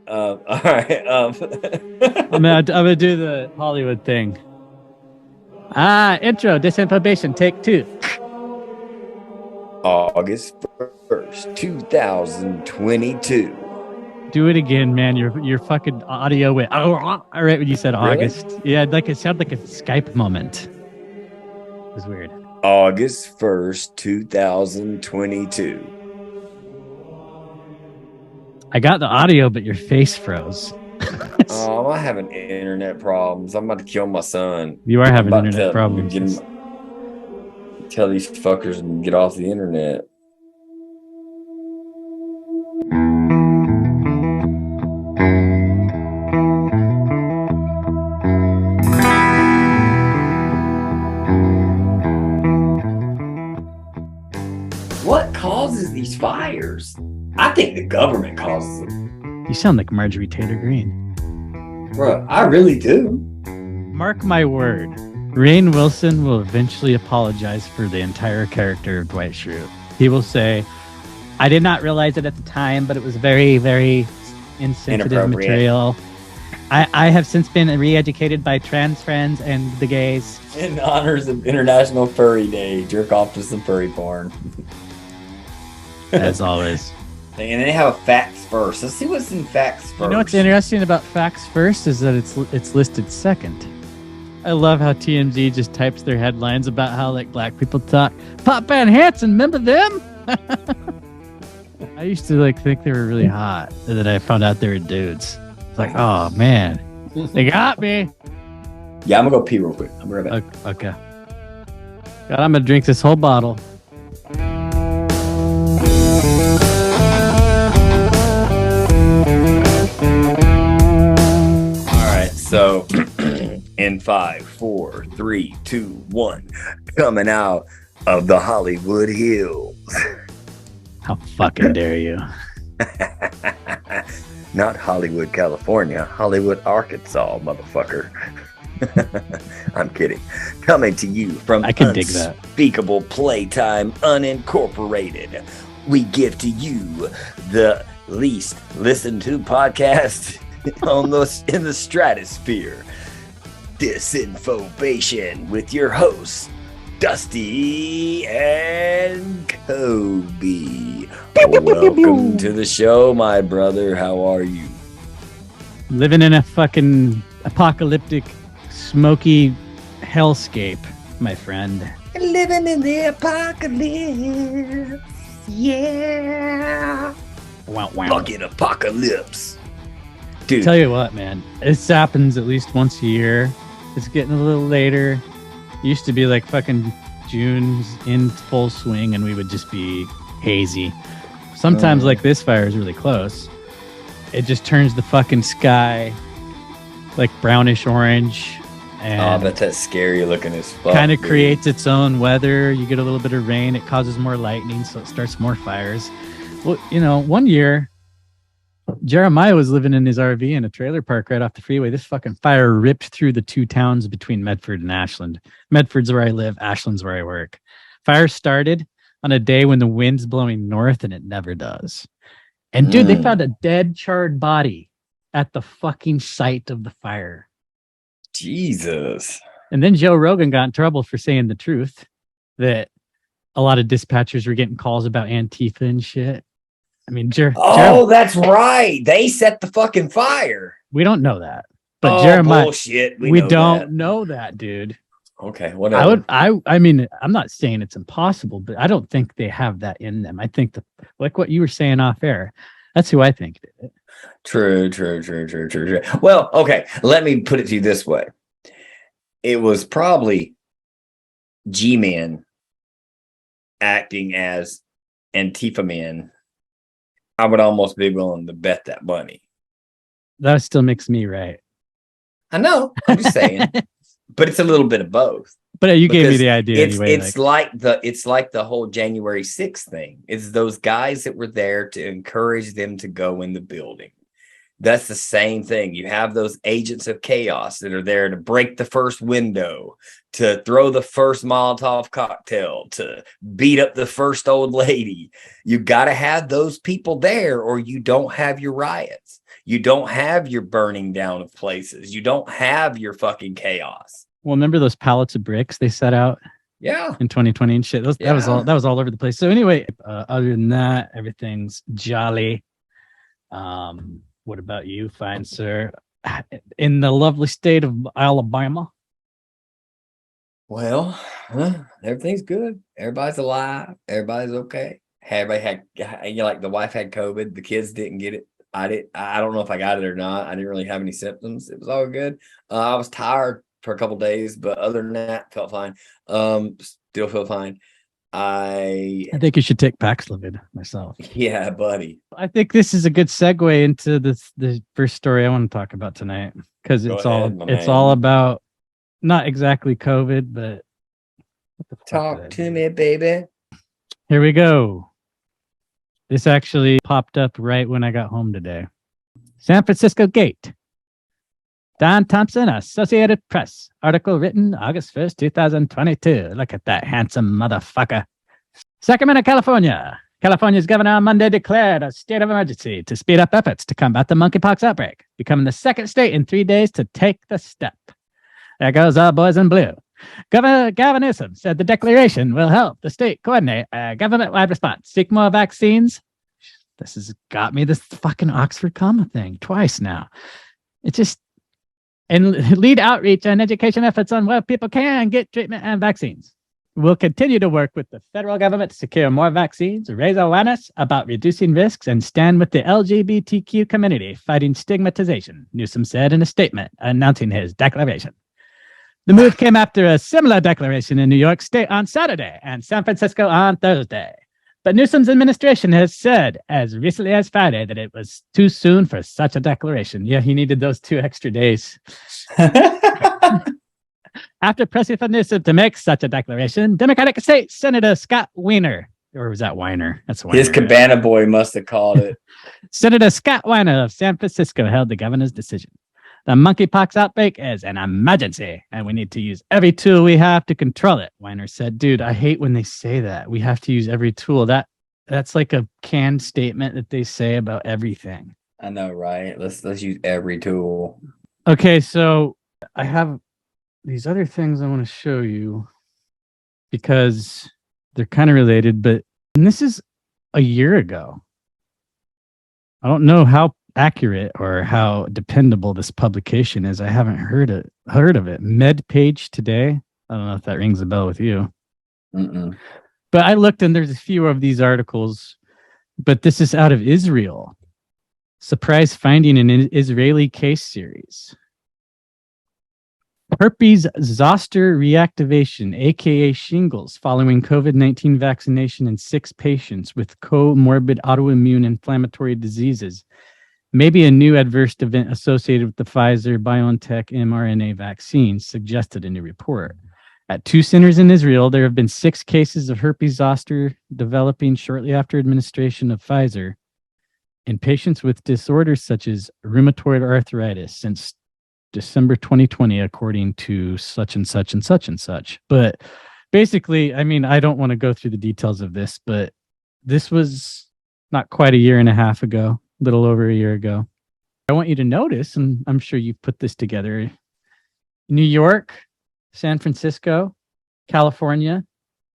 All right. I'm gonna do the Hollywood thing. Intro, disinfobation, take two. August 1st, 2022. Do it again, man. Your fucking audio went all right when you said Really? August. Yeah, like it sounded like a Skype moment. It was weird. August 1st, 2022. I got the audio, but your face froze. Oh, I'm having internet problems. I'm about to kill my son. You are I'm having about internet to problems. get him, tell these fuckers to get off the internet. What causes these fires? I think the government causes them. You sound like Marjorie Taylor Greene. Bro, I really do. Mark my word. Rainn Wilson will eventually apologize for the entire character of Dwight Schrute. He will say, I did not realize it at the time, but it was very, very insensitive material. I have since been re-educated by trans friends and the gays. In honors of International Furry Day, jerk off to some furry porn. As always. And they have a facts first. Let's see what's in facts first. You know what's interesting about facts first is that it's listed second. I love how TMZ just types their headlines about how like black people talk. Pop Van Hansen, remember them? I used to like think they were really hot, and then I found out they were dudes. It's like, oh man, they got me. Yeah, I'm gonna go pee real quick. I'm right back. Okay. God, I'm gonna drink this whole bottle. All right, so in 5, 4, 3, 2, 1, coming out of the Hollywood Hills. How fucking dare you? Not Hollywood, California, Hollywood, Arkansas, motherfucker. I'm kidding. Coming to you from I can dig that. Unspeakable Playtime Unincorporated. We give to you the least listened to podcast in the stratosphere. Disinfobation with your hosts, Dusty and Kobe. Welcome to the show, my brother. How are you? Living in a fucking apocalyptic, smoky hellscape, my friend. Living in the apocalypse. Yeah. Wow, wow. Fucking apocalypse. Dude. Tell you what, man. This happens at least once a year. It's getting a little later. It used to be like fucking June's in full swing and we would just be hazy. Sometimes like this fire is really close. It just turns the fucking sky like brownish orange. And I bet that's scary looking as fuck. Kind of creates its own weather. You get a little bit of rain. It causes more lightning, so it starts more fires. Well, you know, one year, Jeremiah was living in his RV in a trailer park right off the freeway. This fucking fire ripped through the two towns between Medford and Ashland. Medford's where I live. Ashland's where I work. Fire started on a day when the wind's blowing north, and it never does. And dude, they found a dead, charred body at the fucking site of the fire. Jesus. And then Joe Rogan got in trouble for saying the truth, that a lot of dispatchers were getting calls about Antifa and shit. I mean, that's right. They set the fucking fire. We don't know that. But Jeremiah, bullshit. We don't know that, dude. Okay, whatever. I mean, I'm not saying it's impossible, but I don't think they have that in them. I think like what you were saying off air, that's who I think did it. True. Well, okay, let me put it to you this way. It was probably G-Man acting as Antifa Man. I would almost be willing to bet that money. That still makes me right. I know. I'm just saying. But it's a little bit of both. But you gave me the idea anyway. It's like the whole January 6th thing. It's those guys that were there to encourage them to go in the building. That's the same thing. You have those agents of chaos that are there to break the first window, to throw the first Molotov cocktail, to beat up the first old lady. You got to have those people there, or you don't have your riots. You don't have your burning down of places. You don't have your fucking chaos. Well, remember those pallets of bricks they set out? Yeah. In 2020 and shit. That was all over the place. So anyway, other than that, everything's jolly. What about you, fine sir? In the lovely state of Alabama? Well, everything's good. Everybody's alive. Everybody's okay. Everybody had, like the wife had COVID. The kids didn't get it. I did. I don't know if I got it or not. I didn't really have any symptoms. It was all good. I was tired for a couple days, but other than that, felt fine. Still feel fine. I think you should take Paxlovid myself. Yeah, buddy. I think this is a good segue into the first story I want to talk about tonight, because it's all about not exactly COVID, but talk to me, baby. Here we go. This actually popped up right when I got home today. San Francisco Gate. Don Thompson, Associated Press. Article written August 1st, 2022. Look at that handsome motherfucker. Sacramento, California. California's governor on Monday declared a state of emergency to speed up efforts to combat the monkeypox outbreak, becoming the second state in 3 days to take the step. There goes our boys in blue. Governor Gavin Newsom said the declaration will help the state coordinate a government-wide response, seek more vaccines. This has got me this fucking Oxford comma thing twice now. And lead outreach and education efforts on where people can get treatment and vaccines. We'll continue to work with the federal government to secure more vaccines, raise awareness about reducing risks, and stand with the LGBTQ community fighting stigmatization, Newsom said in a statement announcing his declaration. The move came after a similar declaration in New York State on Saturday and San Francisco on Thursday. But Newsom's administration has said as recently as Friday that it was too soon for such a declaration. Yeah, he needed those 2 extra days. After pressing for Newsom to make such a declaration, Democratic State Senator Scott Weiner, or was that Weiner? That's Weiner. His cabana boy must have called it. Senator Scott Weiner of San Francisco held the governor's decision. The monkeypox outbreak is an emergency, and we need to use every tool we have to control it. Weiner said, dude, I hate when they say that. We have to use every tool. That's like a canned statement that they say about everything. I know, right? Let's use every tool. Okay, so I have these other things I want to show you because they're kind of related, but this is a year ago. I don't know how accurate or how dependable this publication is. I haven't heard of it. MedPage Today. I don't know if that rings a bell with you. Mm-mm. But I looked and there's a few of these articles, but this is out of Israel. Surprise finding in an Israeli case series. Herpes zoster reactivation, aka shingles, following COVID-19 vaccination in 6 patients with comorbid autoimmune inflammatory diseases. Maybe a new adverse event associated with the Pfizer-BioNTech mRNA vaccine, suggested a new report. At 2 centers in Israel, there have been 6 cases of herpes zoster developing shortly after administration of Pfizer in patients with disorders such as rheumatoid arthritis since December 2020, according to such and such and such and such. But basically, I mean, I don't want to go through the details of this, but this was not quite a year and a half ago. Little over a year ago. I want you to notice, and I'm sure you've put this together, New York, San Francisco, California,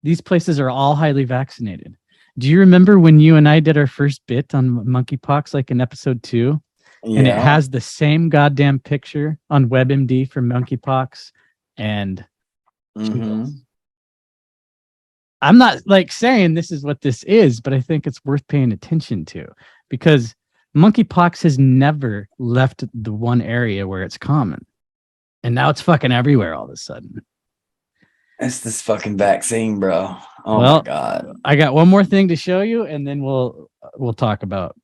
these places are all highly vaccinated. Do you remember when you and I did our first bit on monkeypox, like in episode 2? Yeah. And it has the same goddamn picture on WebMD for monkeypox. And I'm not like saying this is what this is, but I think it's worth paying attention to because monkeypox has never left the one area where it's common. And now it's fucking everywhere all of a sudden. It's this fucking vaccine, bro. Oh my God. I got one more thing to show you and then we'll talk about.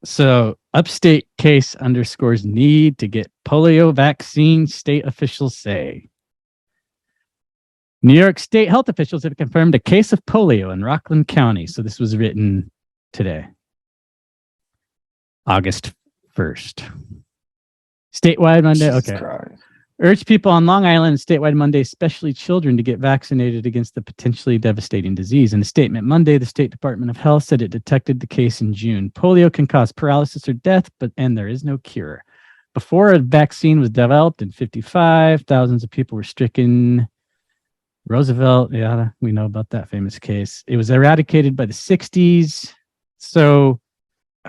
So upstate case underscores need to get polio vaccine, state officials say. New York State health officials have confirmed a case of polio in Rockland County. So this was written today. August 1st. Statewide Monday. Jesus Okay. Christ. Urge people on Long Island statewide Monday, especially children, to get vaccinated against the potentially devastating disease. In a statement Monday, the State Department of Health said it detected the case in June. Polio can cause paralysis or death, and there is no cure. Before a vaccine was developed in 1955, thousands of people were stricken. Roosevelt, yeah, we know about that famous case. It was eradicated by the 1960s. So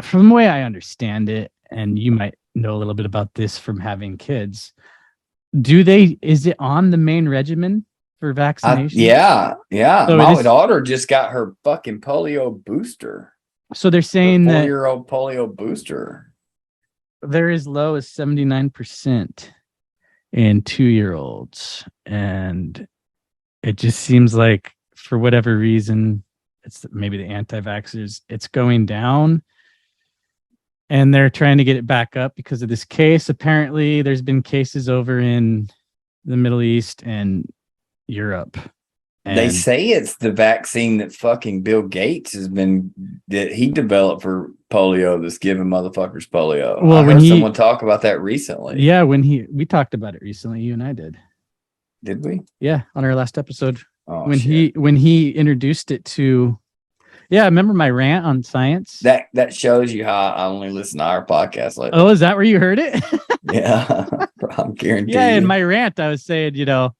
from the way I understand it, and you might know a little bit about this from having kids, is it on the main regimen for vaccination? Yeah. So My daughter just got her fucking polio booster. So they're saying that 4-year-old polio booster. They're as low as 79% in 2-year-olds. And it just seems like for whatever reason, it's maybe the anti-vaxxers, it's going down. And they're trying to get it back up because of this case. Apparently, there's been cases over in the Middle East and Europe. And they say it's the vaccine that fucking Bill Gates that he developed for polio that's giving motherfuckers polio. Well, I heard someone talk about that recently. Yeah, we talked about it recently, you and I did. Did we? Yeah, on our last episode. Oh, when he introduced it to. Yeah, remember my rant on science? That shows you how I only listen to our podcast lately. Oh, is that where you heard it? Yeah, I'm guaranteed. Yeah, in my rant, I was saying, the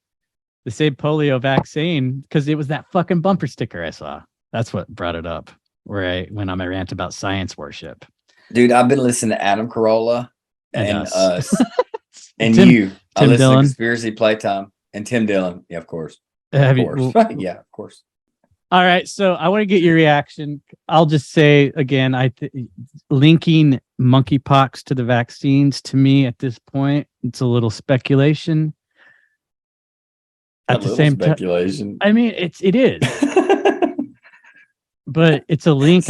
same polio vaccine, because it was that fucking bumper sticker I saw. That's what brought it up, where I went on my rant about science worship. Dude, I've been listening to Adam Carolla and us and Tim I listen Dillon. to Conspiracy Playtime and Tim Dillon. Yeah, of course. Of course. Yeah, of course. All right, so I want to get your reaction. I'll just say again, linking monkeypox to the vaccines, to me at this point, it's a little speculation. At the same time, speculation. I mean, it is, but it's a link.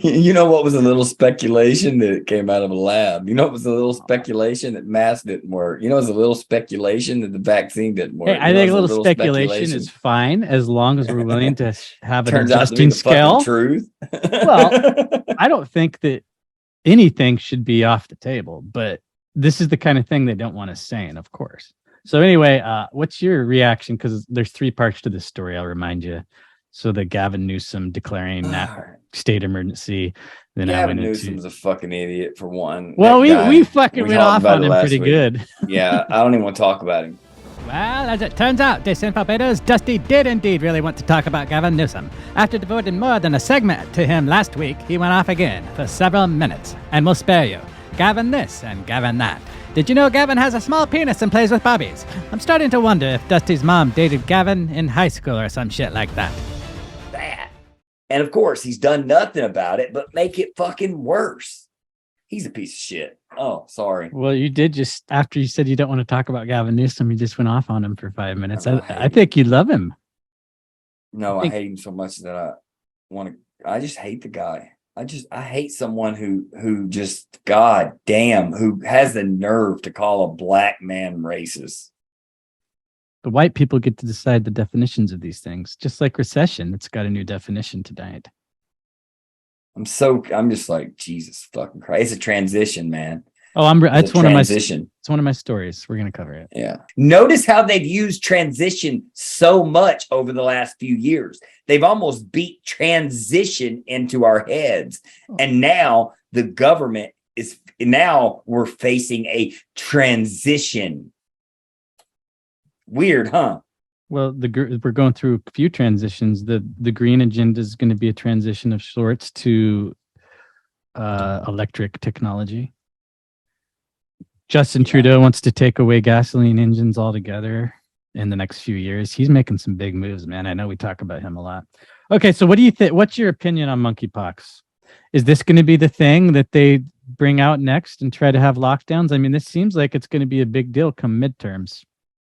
You know what was a little speculation that it came out of a lab? You know what was a little speculation that masks didn't work? You know, it was a little speculation that the vaccine didn't work. Hey, I think a little speculation is fine as long as we're willing to have an adjusting scale. Truth. Well, I don't think that anything should be off the table, but this is the kind of thing they don't want us saying, of course. So anyway, what's your reaction? Because there's 3 parts to this story, I'll remind you. So the Gavin Newsom declaring that state emergency. Then Gavin Newsom's a fucking idiot for one. Well, we fucking went off on him pretty good. Yeah, I don't even want to talk about him. Well, as it turns out, disinfobators, Dusty did indeed really want to talk about Gavin Newsom. After devoting more than a segment to him last week, he went off again for several minutes. And we'll spare you. Gavin this and Gavin that. Did you know Gavin has a small penis and plays with Barbies? I'm starting to wonder if Dusty's mom dated Gavin in high school or some shit like that. And of course, he's done nothing about it, but make it fucking worse. He's a piece of shit. Oh, sorry. Well, you did just, after you said you don't want to talk about Gavin Newsom, you just went off on him for 5 minutes. I think you love him. No, I hate him so much that I just hate the guy. I hate someone who just, God damn, who has the nerve to call a black man racist. The white people get to decide the definitions of these things, just like recession. It's got a new definition tonight. I'm just like, Jesus fucking Christ. It's a transition, man. Oh, it's one of my stories. We're going to cover it. Yeah. Notice how they've used transition so much over the last few years. They've almost beat transition into our heads. And now the government we're facing a transition. Weird, huh? Well, we're going through a few transitions. The green agenda is going to be a transition of sorts to electric technology. Justin Trudeau wants to take away gasoline engines altogether in the next few years. He's making some big moves, man. I know we talk about him a lot. Okay, so what do you think? What's your opinion on monkeypox? Is this going to be the thing that they bring out next and try to have lockdowns? I mean, this seems like it's going to be a big deal come midterms.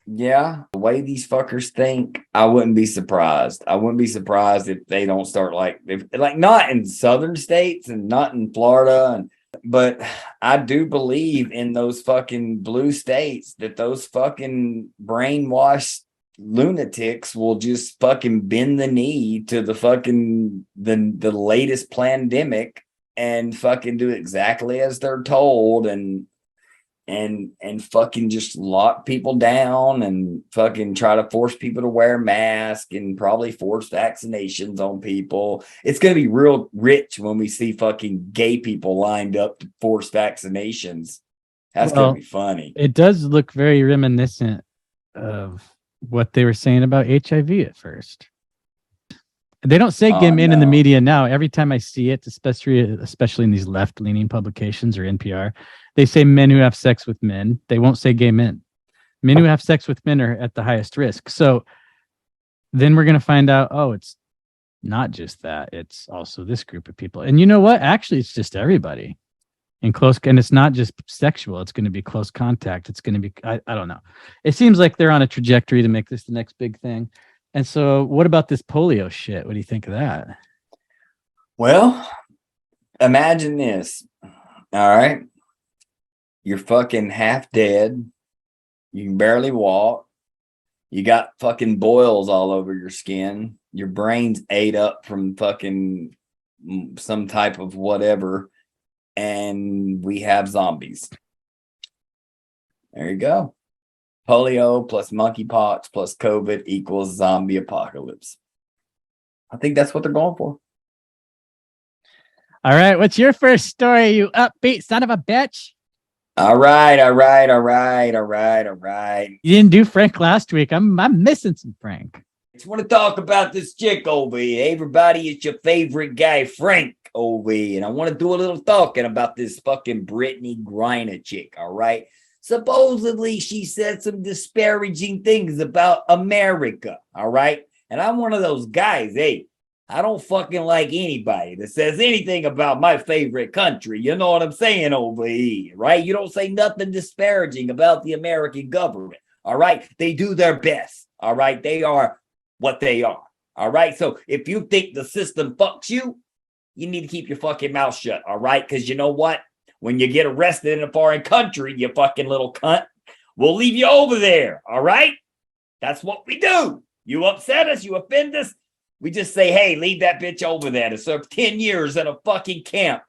Yeah, the way these fuckers think, I wouldn't be surprised. I wouldn't be surprised if they don't start not in southern states and not in Florida, but I do believe in those fucking blue states that those fucking brainwashed lunatics will just fucking bend the knee to the fucking the latest pandemic and fucking do exactly as they're told and fucking just lock people down and fucking try to force people to wear masks and probably force vaccinations on people. It's going to be real rich when we see fucking gay people lined up to force vaccinations. That's going to be funny. It does look very reminiscent of what they were saying about HIV at first. They don't say gay men in the media now. Every time I see it, especially in these left-leaning publications or NPR, they say men who have sex with men. They won't say gay men. Men who have sex with men are at the highest risk. So then we're going to find out, oh, it's not just that. It's also this group of people. And you know what? Actually, it's just everybody in close. And it's not just sexual. It's going to be close contact. It's going to be, I don't know. It seems like they're on a trajectory to make this the next big thing. And so what about this polio shit? What do you think of that? Well, imagine this. All right. You're fucking half dead. You can barely walk. You got fucking boils all over your skin. Your brain's ate up from fucking some type of whatever. And we have zombies. There you go. Polio plus monkeypox plus COVID equals zombie apocalypse. I think that's what they're going for. All right. What's your first story, you upbeat son of a bitch? All right. You didn't do Frank last week. I'm missing some Frank. I just want to talk about this chick over here. Everybody, it's your favorite guy, Frank over here. And I want to do a little talking about this fucking Brittany Griner chick, all right? Supposedly, she said some disparaging things about America, all right? And I'm one of those guys, hey, I don't fucking like anybody that says anything about my favorite country. You know what I'm saying over here, right? You don't say nothing disparaging about the American government, all right? They do their best, all right? They are what they are, all right? So if you think the system fucks you, you need to keep your fucking mouth shut, all right? Because you know what? When you get arrested in a foreign country, you fucking little cunt, we'll leave you over there, all right? That's what we do. You upset us, you offend us, we just say, hey, leave that bitch over there to serve 10 years in a fucking camp,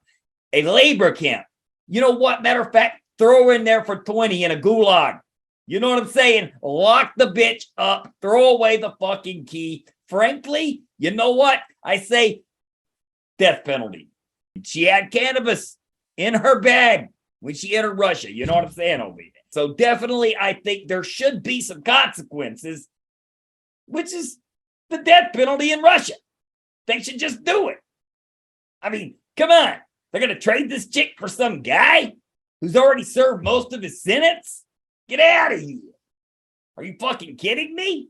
a labor camp. You know what? Matter of fact, throw her in there for 20 in a gulag. You know what I'm saying? Lock the bitch up, throw away the fucking key. Frankly, you know what? I say death penalty. She had cannabis in her bag when she entered Russia. You know what I'm saying over here? So definitely, I think there should be some consequences, which is the death penalty in Russia. They should just do it. I mean, come on. They're going to trade this chick for some guy who's already served most of his sentence? Get out of here. Are you fucking kidding me?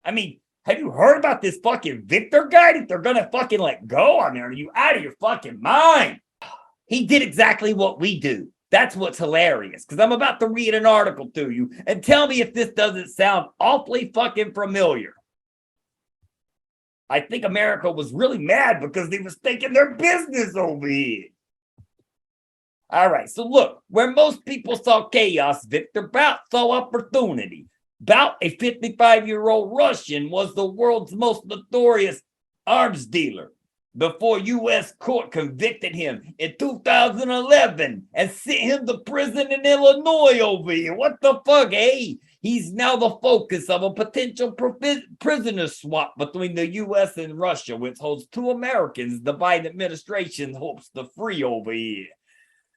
I mean, have you heard about this fucking Victor guy that they're going to fucking let go? I mean, are you out of your fucking mind? He did exactly what we do. That's what's hilarious, because I'm about to read an article to you and tell me if this doesn't sound awfully fucking familiar. I think America was really mad because they was taking their business over here. All right, so look, where most people saw chaos, Victor Bout saw opportunity. Bout, a 55-year-old Russian, was the world's most notorious arms dealer before U.S. court convicted him in 2011 and sent him to prison in Illinois over here. What the fuck, eh? He's now the focus of a potential prisoner swap between the U.S. and Russia, which holds 2 Americans the Biden administration hopes to free over here.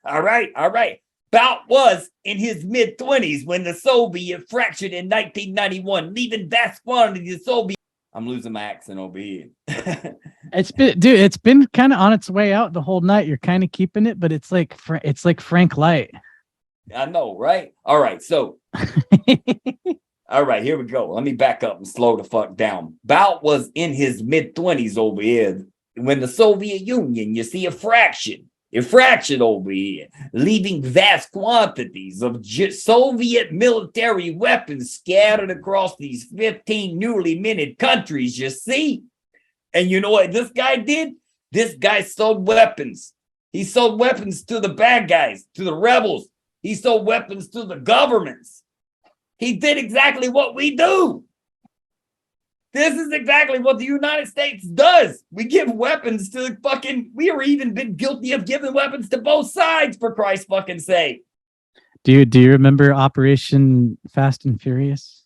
All right. Bout was in his mid-20s when the Soviet fractured in 1991, leaving vast quantities of Soviet. I'm losing my accent over here. It's been kind of on its way out the whole night. You're kind of keeping it, but it's like Frank Light. I know, right? All right, so all right, here we go. Let me back up and slow the fuck down. Bout was in his mid-20s over here when the Soviet Union, you see, it fractured over here, leaving vast quantities of Soviet military weapons scattered across these 15 newly minted countries, you see? And you know what this guy did? This guy sold weapons. He sold weapons to the bad guys, to the rebels. He sold weapons to the governments. He did exactly what we do. This is exactly what the United States does. We give weapons to we are even been guilty of giving weapons to both sides, for Christ's fucking sake. Do you remember Operation Fast and Furious?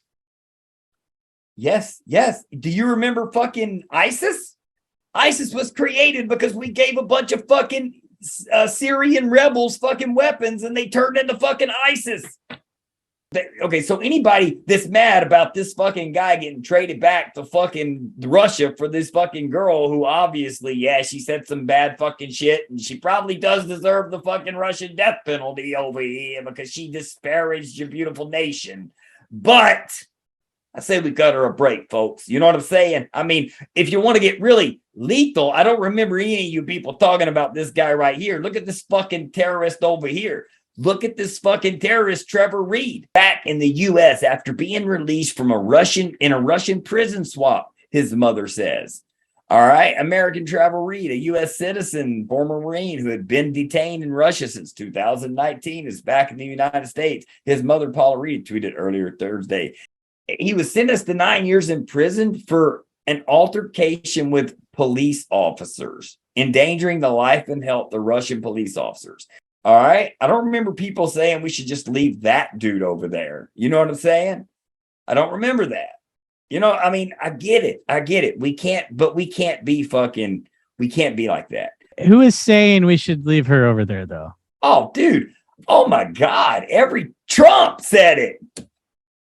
Yes. Do you remember fucking ISIS? ISIS was created because we gave a bunch of fucking Syrian rebels fucking weapons and they turned into fucking ISIS. Okay, so anybody that's mad about this fucking guy getting traded back to fucking Russia for this fucking girl who obviously, yeah, she said some bad fucking shit and she probably does deserve the fucking Russian death penalty over here because she disparaged your beautiful nation. But I say we cut her a break, folks. You know what I'm saying? I mean, if you want to get really lethal, I don't remember any of you people talking about this guy right here. Look at this fucking terrorist over here. Look at this fucking terrorist, Trevor Reed, back in the U.S. after being released from a Russian prison swap, his mother says. All right, American Trevor Reed, a U.S. citizen, former Marine who had been detained in Russia since 2019, is back in the United States. His mother, Paula Reed, tweeted earlier Thursday. He was sentenced to 9 years in prison for an altercation with police officers, endangering the life and health of Russian police officers. All right. I don't remember people saying we should just leave that dude over there. You know what I'm saying? I don't remember that. You know, I mean, I get it. We can't be like that. Who is saying we should leave her over there, though? Oh, dude. Oh, my God. Every Trump said it.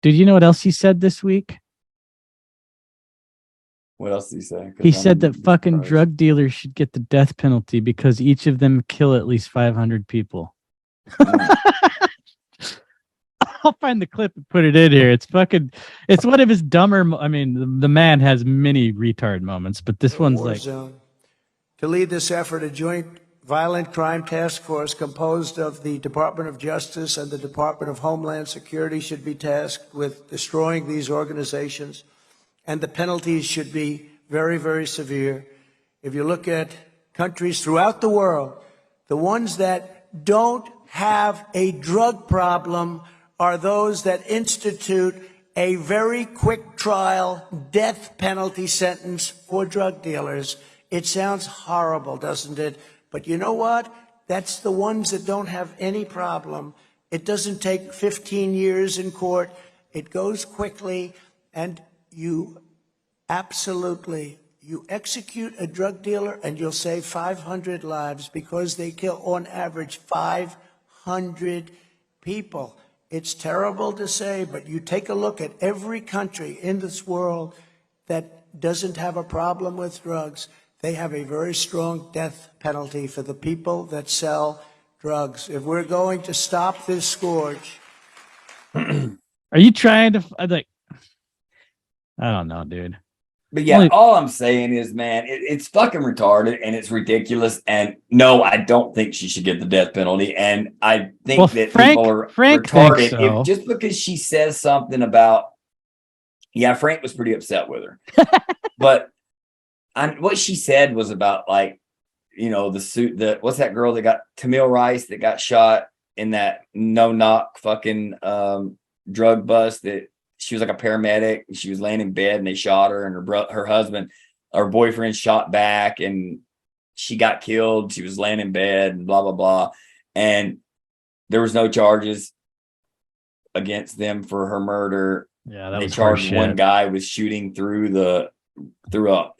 Dude, you know what else he said this week? What else did he say? He said that fucking drug dealers should get the death penalty because each of them kill at least 500 people. I'll find the clip and put it in here. It's one of his dumber. I mean, the man has many retard moments, but this one's like. Zone. To lead this effort, a joint violent crime task force composed of the Department of Justice and the Department of Homeland Security should be tasked with destroying these organizations. And the penalties should be very, very severe. If you look at countries throughout the world, the ones that don't have a drug problem are those that institute a very quick trial death penalty sentence for drug dealers. It sounds horrible, doesn't it? But you know what? That's the ones that don't have any problem. It doesn't take 15 years in court. It goes quickly, and you execute a drug dealer and you'll save 500 lives because they kill on average 500 people. It's terrible to say, but you take a look at every country in this world that doesn't have a problem with drugs. They have a very strong death penalty for the people that sell drugs. If we're going to stop this scourge. Are you trying to like? I don't know, dude. But yeah, all I'm saying is, man, it's fucking retarded and it's ridiculous. And no, I don't think she should get the death penalty. And I think that people are retarded if just because she says something about. Yeah, Frank was pretty upset with her, but what she said was about like, you know, what's that girl that got Tamil Rice that got shot in that no-knock fucking drug bust that. She was like a paramedic and she was laying in bed and they shot her and her husband, her boyfriend shot back and she got killed. She was laying in bed and blah, blah, blah. And there was no charges against them for her murder. Yeah, they charged one guy with shooting through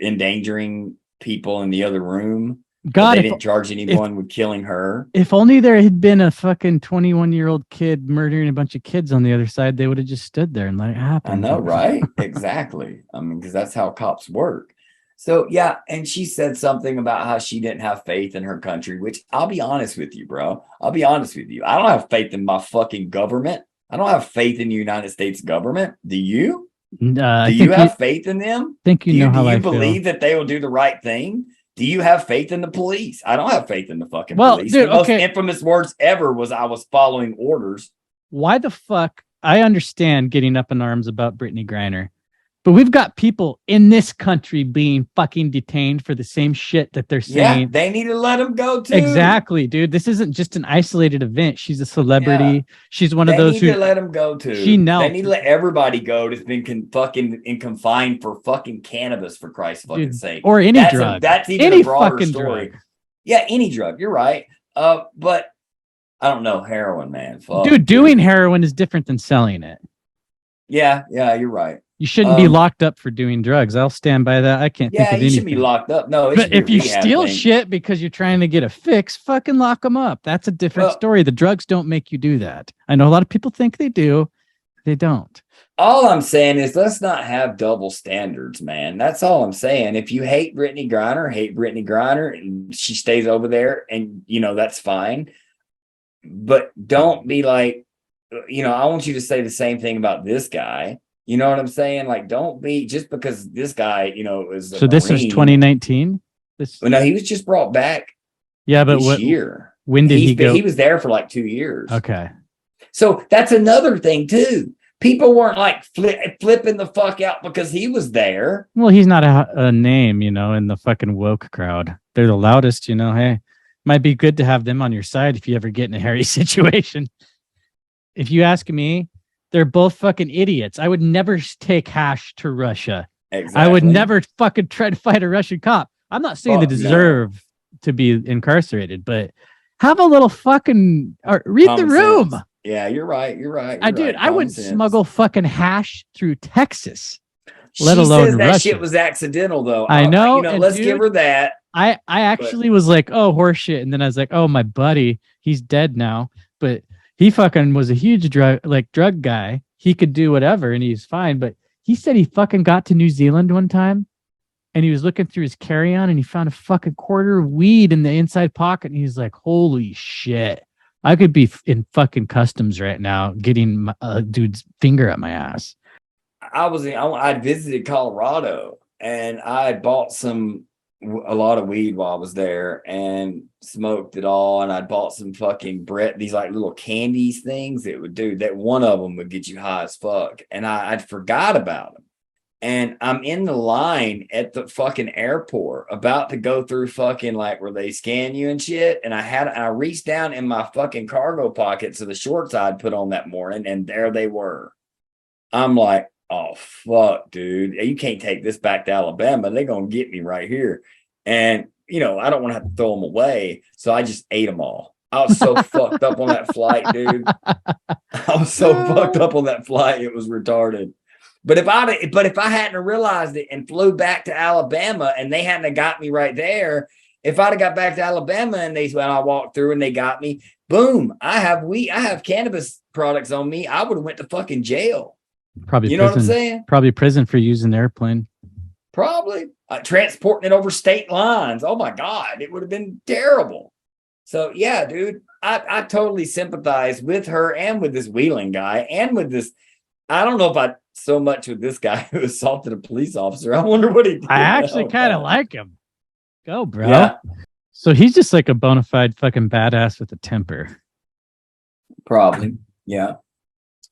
endangering people in the other room. God, they didn't charge anyone with killing her. If only there had been a fucking 21-year-old kid murdering a bunch of kids on the other side, they would have just stood there and let it happen. I know, right? Exactly. I mean, because that's how cops work. So, yeah, and she said something about how she didn't have faith in her country, which I'll be honest with you, bro. I'll be honest with you. I don't have faith in my fucking government. I don't have faith in the United States government. Do you? Do you have faith in them? Think you know how I feel. Do you believe that they will do the right thing? Do you have faith in the police? I don't have faith in the fucking police. Dude, the most infamous words ever was I was following orders. Why the fuck? I understand getting up in arms about Brittany Griner, But we've got people in this country being fucking detained for the same shit that they're saying. Yeah, they need to let them go too. Exactly, dude. This isn't just an isolated event. She's a celebrity. Yeah. She's one of They those need who to let them go too. She knelt. They need to let everybody go that's been fucking confined for fucking cannabis, for Christ's fucking sake. Or any drug. That's even any a broader fucking story. drug. Yeah, any drug. You're right. But I don't know, heroin, man. Fuck, dude, doing heroin is different than selling it. Yeah, you're right. You shouldn't be locked up for doing drugs. I'll stand by that. I can't think of anything. Yeah, you should be locked up. No, but if you steal shit because you're trying to get a fix, fucking lock them up. That's a different story. The drugs don't make you do that. I know a lot of people think they do. They don't. All I'm saying is let's not have double standards, man. That's all I'm saying. If you hate Brittany Griner, and she stays over there, and that's fine. But don't be like, I want you to say the same thing about this guy. You know what I'm saying? Like, don't be just because this guy, is. So this was 2019. No, he was just brought back. Yeah, but this year. When did he go? He was there for like 2 years. Okay. So that's another thing too. People weren't like flipping the fuck out because he was there. Well, he's not a name, in the fucking woke crowd. They're the loudest, Hey, might be good to have them on your side if you ever get in a hairy situation. If you ask me, they're both fucking idiots. I would never take hash to Russia. Exactly. I would never fucking try to fight a Russian cop. I'm not saying they deserve to be incarcerated, but have a little fucking read Common the room. Sense. Yeah, you're right. I wouldn't smuggle fucking hash through Texas, let alone says that Russia. Shit was accidental, though. I know. Let's give her that. I actually was like, oh, horseshit, and then I was like, oh, my buddy, he's dead now, but he fucking was a huge drug guy. He could do whatever, and he's fine. But he said he fucking got to New Zealand one time, and he was looking through his carry-on, and he found a fucking quarter of weed in the inside pocket, and he's like, holy shit. I could be in fucking customs right now getting a dude's finger up my ass. I visited Colorado, and I bought a lot of weed while I was there and smoked it all. And I bought some fucking these like little candies things that would do that. One of them would get you high as fuck. And I'd forgot about them. And I'm in the line at the fucking airport about to go through fucking like where they scan you and shit. And I reached down in my fucking cargo pockets of the shorts I'd put on that morning, and there they were. I'm like, oh fuck, dude, you can't take this back to Alabama. They're gonna get me right here. And I don't want to have to throw them away, so I just ate them all. I was so fucked up on that flight, dude. I was so fucked up on that flight, it was retarded. But if I hadn't realized it and flew back to Alabama and they hadn't have got me right there, if I'd have got back to Alabama and I walked through and they got me, boom, I have cannabis products on me, I would have went to fucking jail. Probably, you know what I'm saying? Probably prison for using the airplane. Probably transporting it over state lines. Oh my God, it would have been terrible. So yeah, dude, I totally sympathize with her and with this Wheeling guy and with this. I don't know about so much with this guy who assaulted a police officer. I wonder what he did. I actually kind of like him. Go, bro. Yeah. So he's just like a bona fide fucking badass with a temper. Probably. Yeah.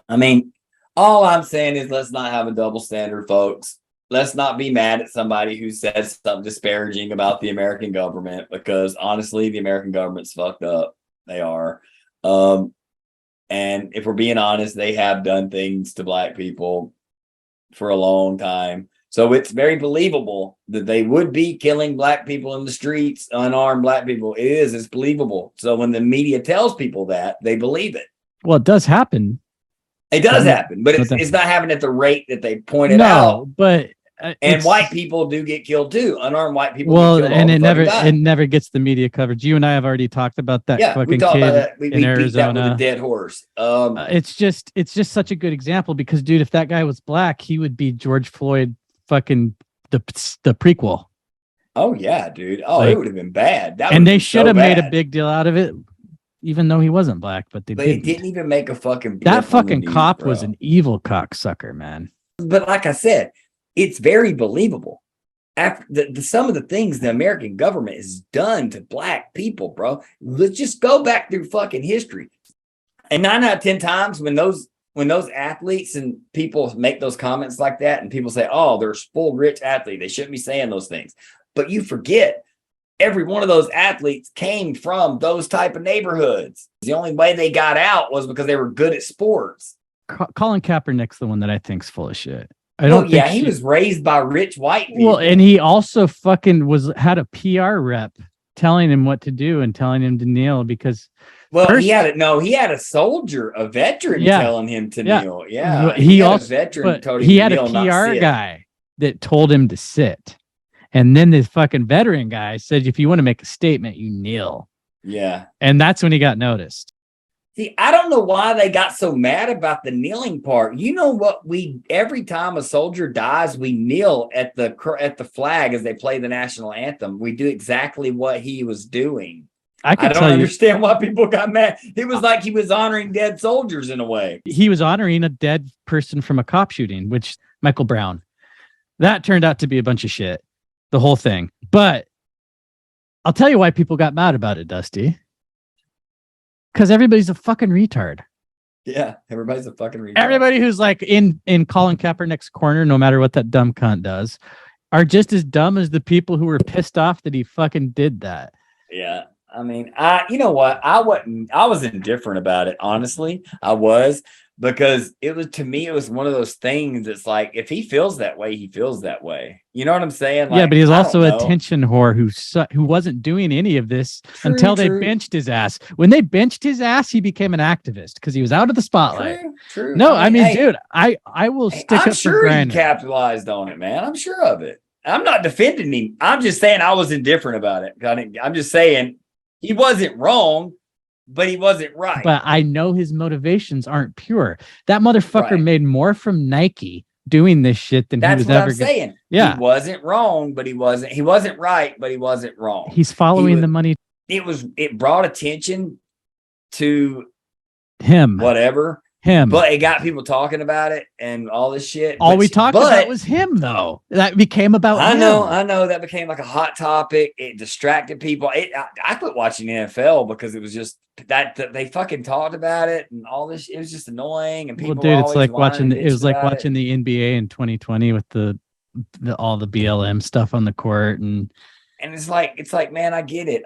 I mean, all I'm saying is let's not have a double standard, folks. Let's not be mad at somebody who says something disparaging about the American government, because honestly, the American government's fucked up. They are. And if we're being honest, they have done things to Black people for a long time. So it's very believable that they would be killing Black people in the streets, unarmed Black people. It's believable. So when the media tells people that, they believe it. Well, it does happen. It does happen, but it's not happening at the rate that they pointed out. But and white people do get killed too. Unarmed white people. Well, get killed and it never gets the media coverage. You and I have already talked about that. Yeah, we talked about that. We in Arizona. Beat that with a dead horse. It's just such a good example because, dude, if that guy was Black, he would be George Floyd, fucking the prequel. Oh yeah, dude. Oh, it would have been bad. And they should have made a big deal out of it, even though he wasn't Black. But they didn't even make a fucking. That fucking cop was an evil cocksucker, man. But like I said, it's very believable. After some of the things the American government has done to Black people, bro. Let's just go back through fucking history. And 9 out of 10 times when those when those athletes and people make those comments like that, and people say, "Oh, they're full rich athlete. They shouldn't be saying those things," but you forget every one of those athletes came from those type of neighborhoods. The only way they got out was because they were good at sports. Colin Kaepernick's the one that I think's full of shit. He was raised by rich white people. Well, and he also fucking had a PR rep telling him what to do and telling him to kneel because. Well, he had a soldier, a veteran telling him to kneel. Yeah. He had a PR guy that told him to sit. And then this fucking veteran guy said, if you want to make a statement, you kneel. Yeah. And that's when he got noticed. See, I don't know why they got so mad about the kneeling part. You know what? Every time a soldier dies, we kneel at the flag as they play the national anthem. We do exactly what he was doing. I don't understand why people got mad. It was like he was honoring dead soldiers in a way. He was honoring a dead person from a cop shooting, which Michael Brown. That turned out to be a bunch of shit. The whole thing. But I'll tell you why people got mad about it, Dusty. Because everybody's a fucking retard. Yeah, everybody's a fucking retard. Everybody who's like in Colin Kaepernick's corner, no matter what that dumb cunt does, are just as dumb as the people who were pissed off that he fucking did that. Yeah. I mean, you know what? I was indifferent about it, honestly. I was, because it was one of those things that's like, if he feels that way, he feels that way. You know what I'm saying? Like, yeah, but he's also a attention whore who wasn't doing any of this until they benched his ass. When they benched his ass, he became an activist because he was out of the spotlight. True. No, I mean, dude, I will stick up for Grindr. He capitalized on it, man. I'm sure of it. I'm not defending him. I'm just saying I was indifferent about it. I'm just saying he wasn't wrong, but he wasn't right. But I know his motivations aren't pure. That motherfucker made more from Nike doing this shit than he was ever saying. Yeah. He wasn't wrong, but he wasn't right, but he wasn't wrong. He's following the money. It brought attention to him. Whatever. Him. But it got people talking about it and all this shit. All we talked about was him, though. That became about him. I know. That became like a hot topic. It distracted people. I quit watching the NFL because it was just that they fucking talked about it and all this. It was just annoying. And people it's like watching. It was like watching the NBA in 2020 with all the BLM stuff on the court and it's like, man, I get it.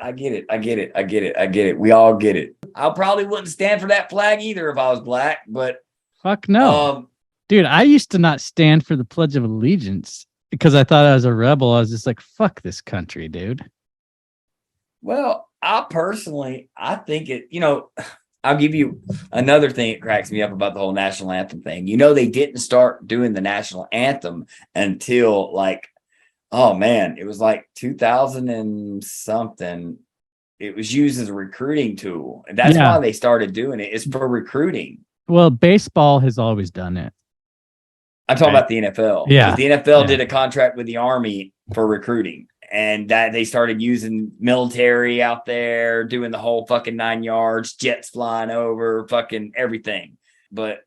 We all get it. I probably wouldn't stand for that flag either if I was black, but fuck no. Dude, I used to not stand for the Pledge of Allegiance because I thought I was a rebel. I was just like, fuck this country, dude. Well, I think I'll give you another thing that cracks me up about the whole national anthem thing. They didn't start doing the national anthem until like, oh man, it was like 2000 and something. It was used as a recruiting tool. And that's why they started doing it. It's for recruiting. Well, baseball has always done it. I'm talking about the NFL. Yeah. The NFL did a contract with the Army for recruiting. And that they started using military out there, doing the whole fucking 9 yards, jets flying over, fucking everything. But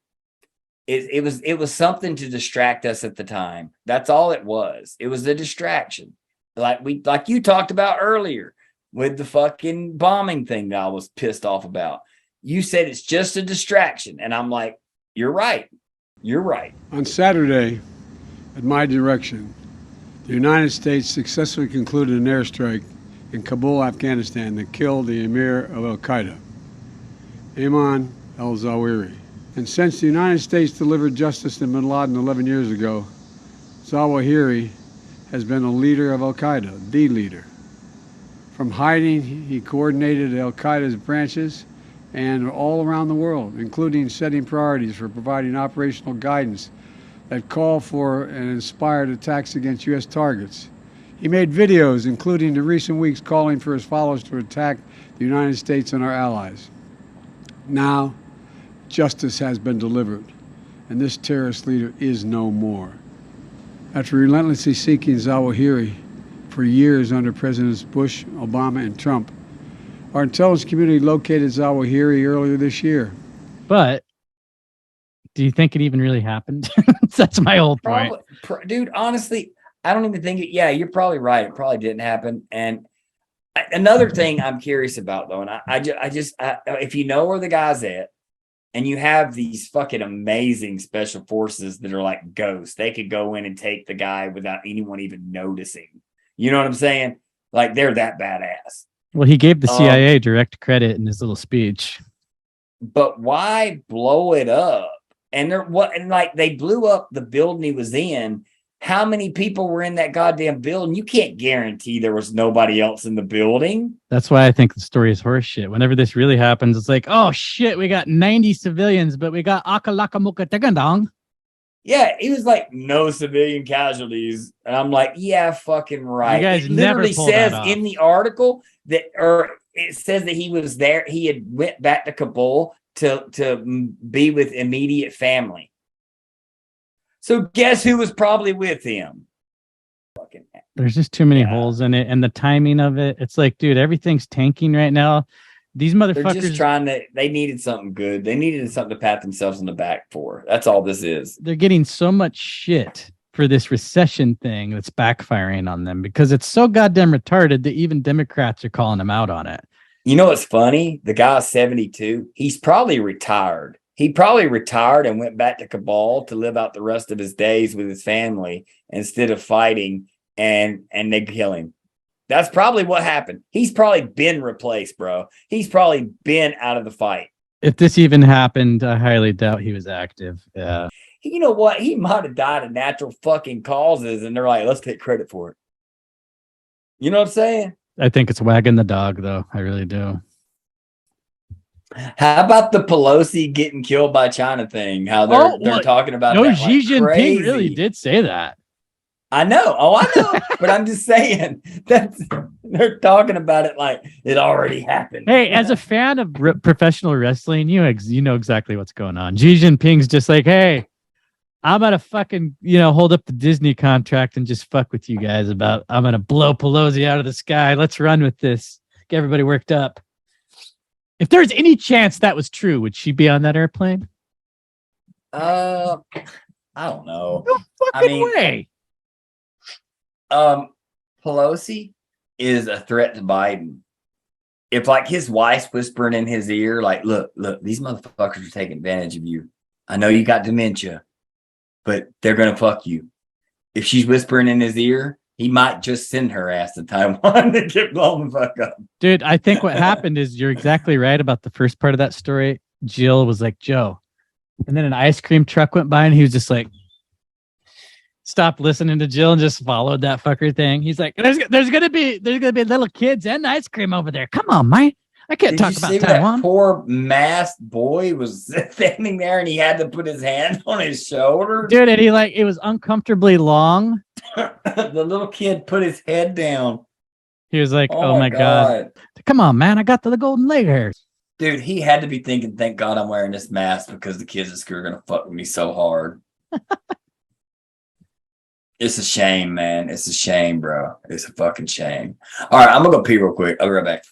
it was something to distract us at the time. That's all it was. It was a distraction. Like you talked about earlier with the fucking bombing thing that I was pissed off about. You said it's just a distraction. And I'm like, you're right. You're right. On Saturday, at my direction, the United States successfully concluded an airstrike in Kabul, Afghanistan that killed the emir of al-Qaeda, Ayman al-Zawahiri. And since the United States delivered justice to bin Laden 11 years ago, Zawahiri has been a leader of al-Qaeda, the leader. From hiding, he coordinated al-Qaeda's branches and all around the world, including setting priorities for providing operational guidance that call for and inspired attacks against U.S. targets. He made videos, including in recent weeks, calling for his followers to attack the United States and our allies. Now, justice has been delivered, and this terrorist leader is no more. After relentlessly seeking Zawahiri for years under Presidents Bush, Obama, and Trump, our intelligence community located Zawahiri earlier this year. But do you think it even really happened? That's my whole point. Dude, honestly, I don't even think it. Yeah, you're probably right. It probably didn't happen. And another thing I'm curious about, though, and I just if you know where the guy's at, and you have these fucking amazing special forces that are like ghosts. They could go in and take the guy without anyone even noticing. You know what I'm saying? Like they're that badass. Well, he gave the CIA direct credit in his little speech. But why blow it up? And like they blew up the building he was in. How many people were in that goddamn building? You can't guarantee there was nobody else in the building. That's why I think the story is horseshit. Whenever this really happens, it's like, oh shit, we got 90 civilians, but we got Akalakamuka Tegandong. Yeah, he was like, no civilian casualties. And I'm like, yeah, fucking right. You guys it never literally pull says that off. in the article it says that he was there. He had went back to Kabul to be with immediate family. So guess who was probably with him? Fucking There's just too many holes in it, and the timing of it. It's like, dude, everything's tanking right now. These motherfuckers. They're just they needed something good. They needed something to pat themselves on the back for. That's all this is. They're getting so much shit for this recession thing that's backfiring on them because it's so goddamn retarded that even Democrats are calling them out on it. You know what's funny? The guy's 72. He's probably retired. He probably retired and went back to Kabul to live out the rest of his days with his family instead of fighting, and they kill him. That's probably what happened. He's probably been replaced, bro. He's probably been out of the fight. If this even happened, I highly doubt he was active. Yeah. You know what? He might have died of natural fucking causes, and they're like, let's take credit for it. You know what I'm saying? I think it's wagging the dog, though. I really do. How about the Pelosi getting killed by China thing? How they're talking about no, that Xi like Jinping crazy. really did say that. I know. Oh, I know. But I'm just saying they're talking about it like it already happened. Hey, as a fan of professional wrestling, you know exactly what's going on. Xi Jinping's just like, hey, I'm gonna fucking hold up the Disney contract and just fuck with you guys about I'm gonna blow Pelosi out of the sky. Let's run with this. Get everybody worked up. If there's any chance that was true, would she be on that airplane? I don't know. No fucking way. Pelosi is a threat to Biden. If like his wife's whispering in his ear, like, look, these motherfuckers are taking advantage of you. I know you got dementia, but they're gonna fuck you. If she's whispering in his ear, he might just send her ass to Taiwan to get blown the fuck up. Dude, I think what happened is you're exactly right about the first part of that story. Jill was like, Joe. And then an ice cream truck went by and he was just like, stopped listening to Jill and just followed that fucker thing. He's like, there's gonna be little kids and ice cream over there. Come on, man. I can't talk about Taiwan. That poor masked boy was standing there and he had to put his hand on his shoulder. Dude, and it was uncomfortably long. The little kid put his head down. He was like, oh my God. Come on, man. I got the golden leg hairs. Dude, he had to be thinking, thank God I'm wearing this mask because the kids at school are going to fuck with me so hard. It's a shame, man. It's a shame, bro. It's a fucking shame. All right, I'm going to go pee real quick. I'll be right back.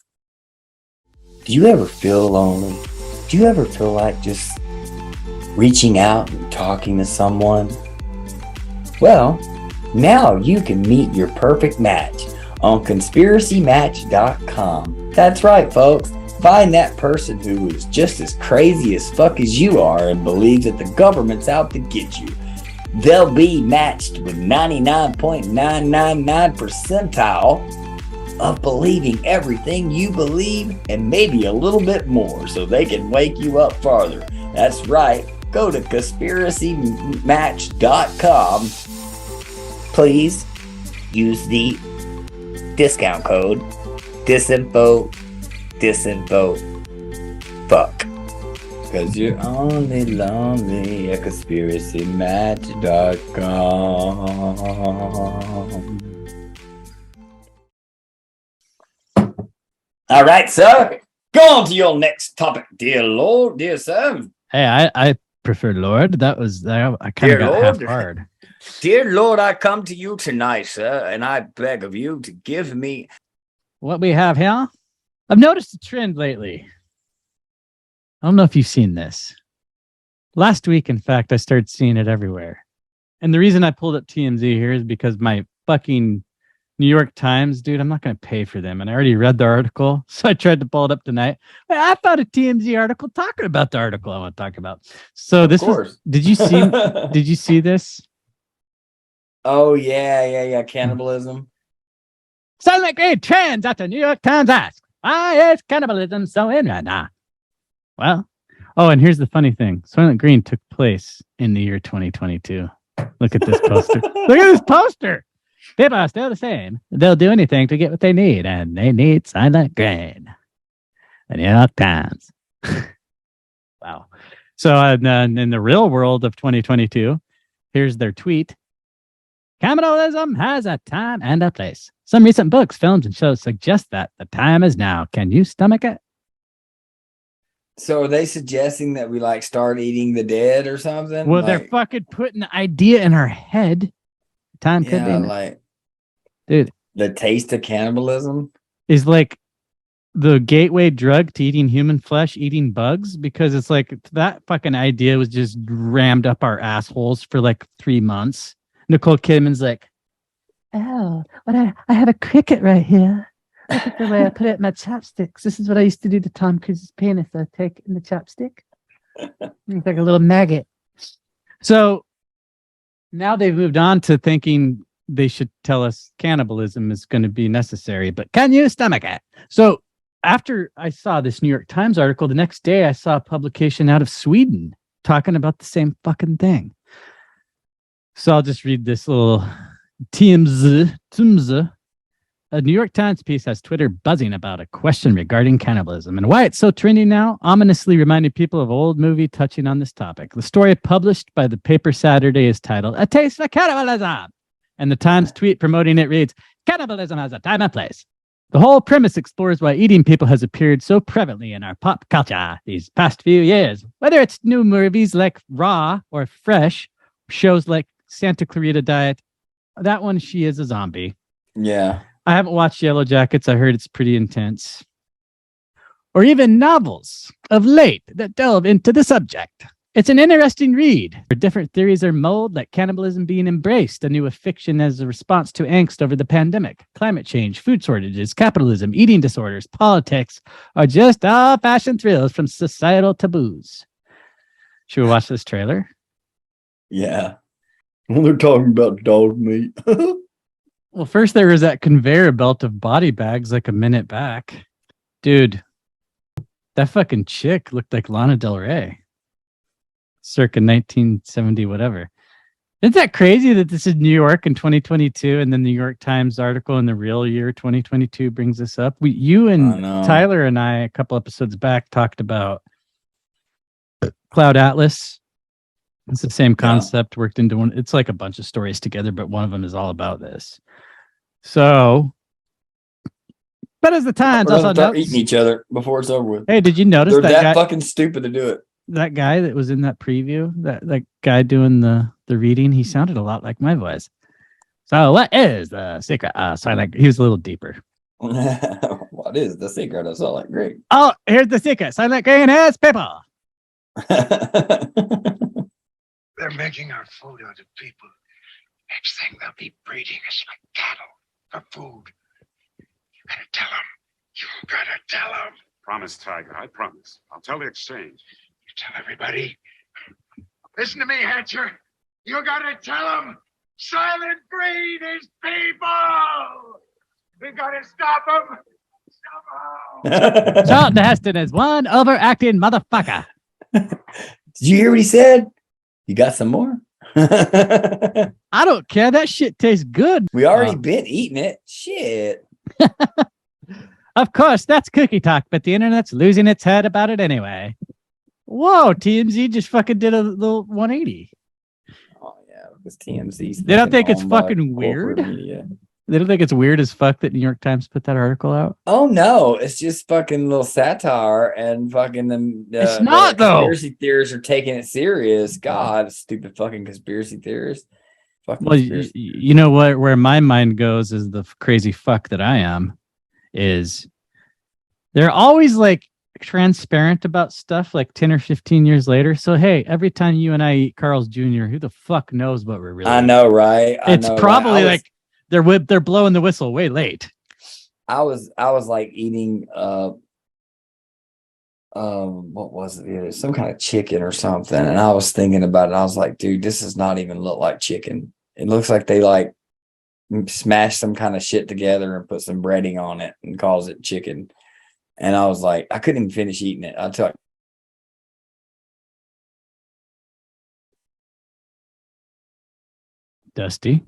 Do you ever feel lonely? Do you ever feel like just reaching out and talking to someone? Well, now you can meet your perfect match on conspiracymatch.com. That's right, folks. Find that person who is just as crazy as fuck as you are and believes that the government's out to get you. They'll be matched with 99.999 percentile of believing everything you believe and maybe a little bit more so they can wake you up farther. That's right. Go to conspiracymatch.com. Please use the discount code disinfo fuck. Because you're only lonely at conspiracymatch.com. All right, sir. Go on to your next topic, dear Lord, dear sir. Hey, I prefer Lord. That was I kind of got half hard. Dear Lord, I come to you tonight, sir, and I beg of you to give me what we have here. I've noticed a trend lately. I don't know if you've seen this. Last week, in fact, I started seeing it everywhere. And the reason I pulled up TMZ here is because my fucking New York Times, dude, I'm not going to pay for them. And I already read the article. So I tried to pull it up tonight. I found a TMZ article talking about the article I want to talk about. So Of this course. was, did you see this? Oh, yeah. Cannibalism. Silent Green trends after New York Times asks, why is cannibalism so in right now? Well, oh, and here's the funny thing. Soylent Green took place in the year 2022. Look at this poster. Look at this poster. People are still the same. They'll do anything to get what they need, and they need Silent Green. The New York Times. Wow. So in the real world of 2022, here's their tweet. Cannibalism has a time and a place. Some recent books, films, and shows suggest that the time is now. Can you stomach it? So are they suggesting that we like start eating the dead or something? Well, like, they're fucking putting the idea in our head. Time could be. like, Dude, the taste of cannibalism is like the gateway drug to eating human flesh, eating bugs, because it's like that fucking idea was just rammed up our assholes for like 3 months. Nicole Kidman's like, Oh, but I have a cricket right here. Look at the way I put it in my chopsticks. This is what I used to do to Tom Cruise's penis. I take it in the chopstick. It's like a little maggot. so now they've moved on to thinking they should tell us cannibalism is going to be necessary, but Can you stomach it? so after I saw this New York Times article, the next day I saw a publication out of Sweden talking about the same fucking thing. So I'll just read this little TMZ. A New York Times piece has Twitter buzzing about a question regarding cannibalism and why it's so trendy now, ominously reminding people of an old movie touching on this topic. The story published by the paper Saturday is titled A Taste for Cannibalism, and the Times tweet promoting it reads, Cannibalism has a time and place. The whole premise explores why eating people has appeared so prevalently in our pop culture these past few years, whether it's new movies like Raw or Fresh, shows like Santa Clarita Diet. That one, she is a zombie. Yeah. I haven't watched Yellow Jackets. I heard it's pretty intense. Or even novels of late that delve into the subject. It's an interesting read where different theories are mulled, like cannibalism being embraced, a new fiction as a response to angst over the pandemic, climate change, food shortages, capitalism, eating disorders, politics, or just old-fashioned thrills from societal taboos. Should we watch this trailer? Yeah. Well, they're talking about dog meat. Well, first there was that conveyor belt of body bags like a minute back. Dude, that fucking chick looked like Lana Del Rey. Circa 1970, whatever. Isn't that crazy that this is New York in 2022 and then the New York Times article in the real year 2022 brings this up? You and Tyler and I, a couple episodes back, talked about Cloud Atlas. It's the same concept worked into one. It's like a bunch of stories together, but one of them is all about this. So, but as the Times also start eating each other before it's over with. Hey, did you notice They're that guy, fucking stupid to do it? That guy that was in that preview, that guy doing the reading, he sounded a lot like my voice. So, what is the secret? Silent. He was a little deeper. What is the secret of Silent Green? Oh, here's the secret. Silent Green has people. They're making our food out of people. Next thing they'll be breeding us like cattle for food. You gotta tell them. You gotta tell them. Promise, Tiger. I promise. I'll tell the exchange. You tell everybody. Listen to me, Hatcher. You gotta tell them. Silent Green is people. We gotta stop them. Somehow. Charlton Heston is one overacting motherfucker. Did you hear what he said? You got some more? I don't care. That shit tastes good. We already been eating it. Shit. Of course, that's cookie talk, but the internet's losing its head about it anyway. Whoa, TMZ just fucking did a little 180. Oh, yeah. Because TMZ. They don't think it's fucking weird? They don't think it's weird as fuck that New York Times put that article out? Oh, no. It's just fucking little satire and fucking them. It's not, though. Conspiracy theorists are taking it serious. God, stupid fucking conspiracy theorists. Well, you know what? Where my mind goes is the crazy fuck that I am. Is they're always like transparent about stuff like 10 or 15 years later. So, hey, every time you and I eat Carl's Jr., who the fuck knows what we're really I know, right? It's probably like They're blowing the whistle way late. I was like eating what was it? It was some kind of chicken or something. And I was thinking about it. I was like, dude, this does not even look like chicken. It looks like they like smash some kind of shit together and put some breading on it and calls it chicken. And I was like, I couldn't even finish eating it. I'll tell you. Dusty.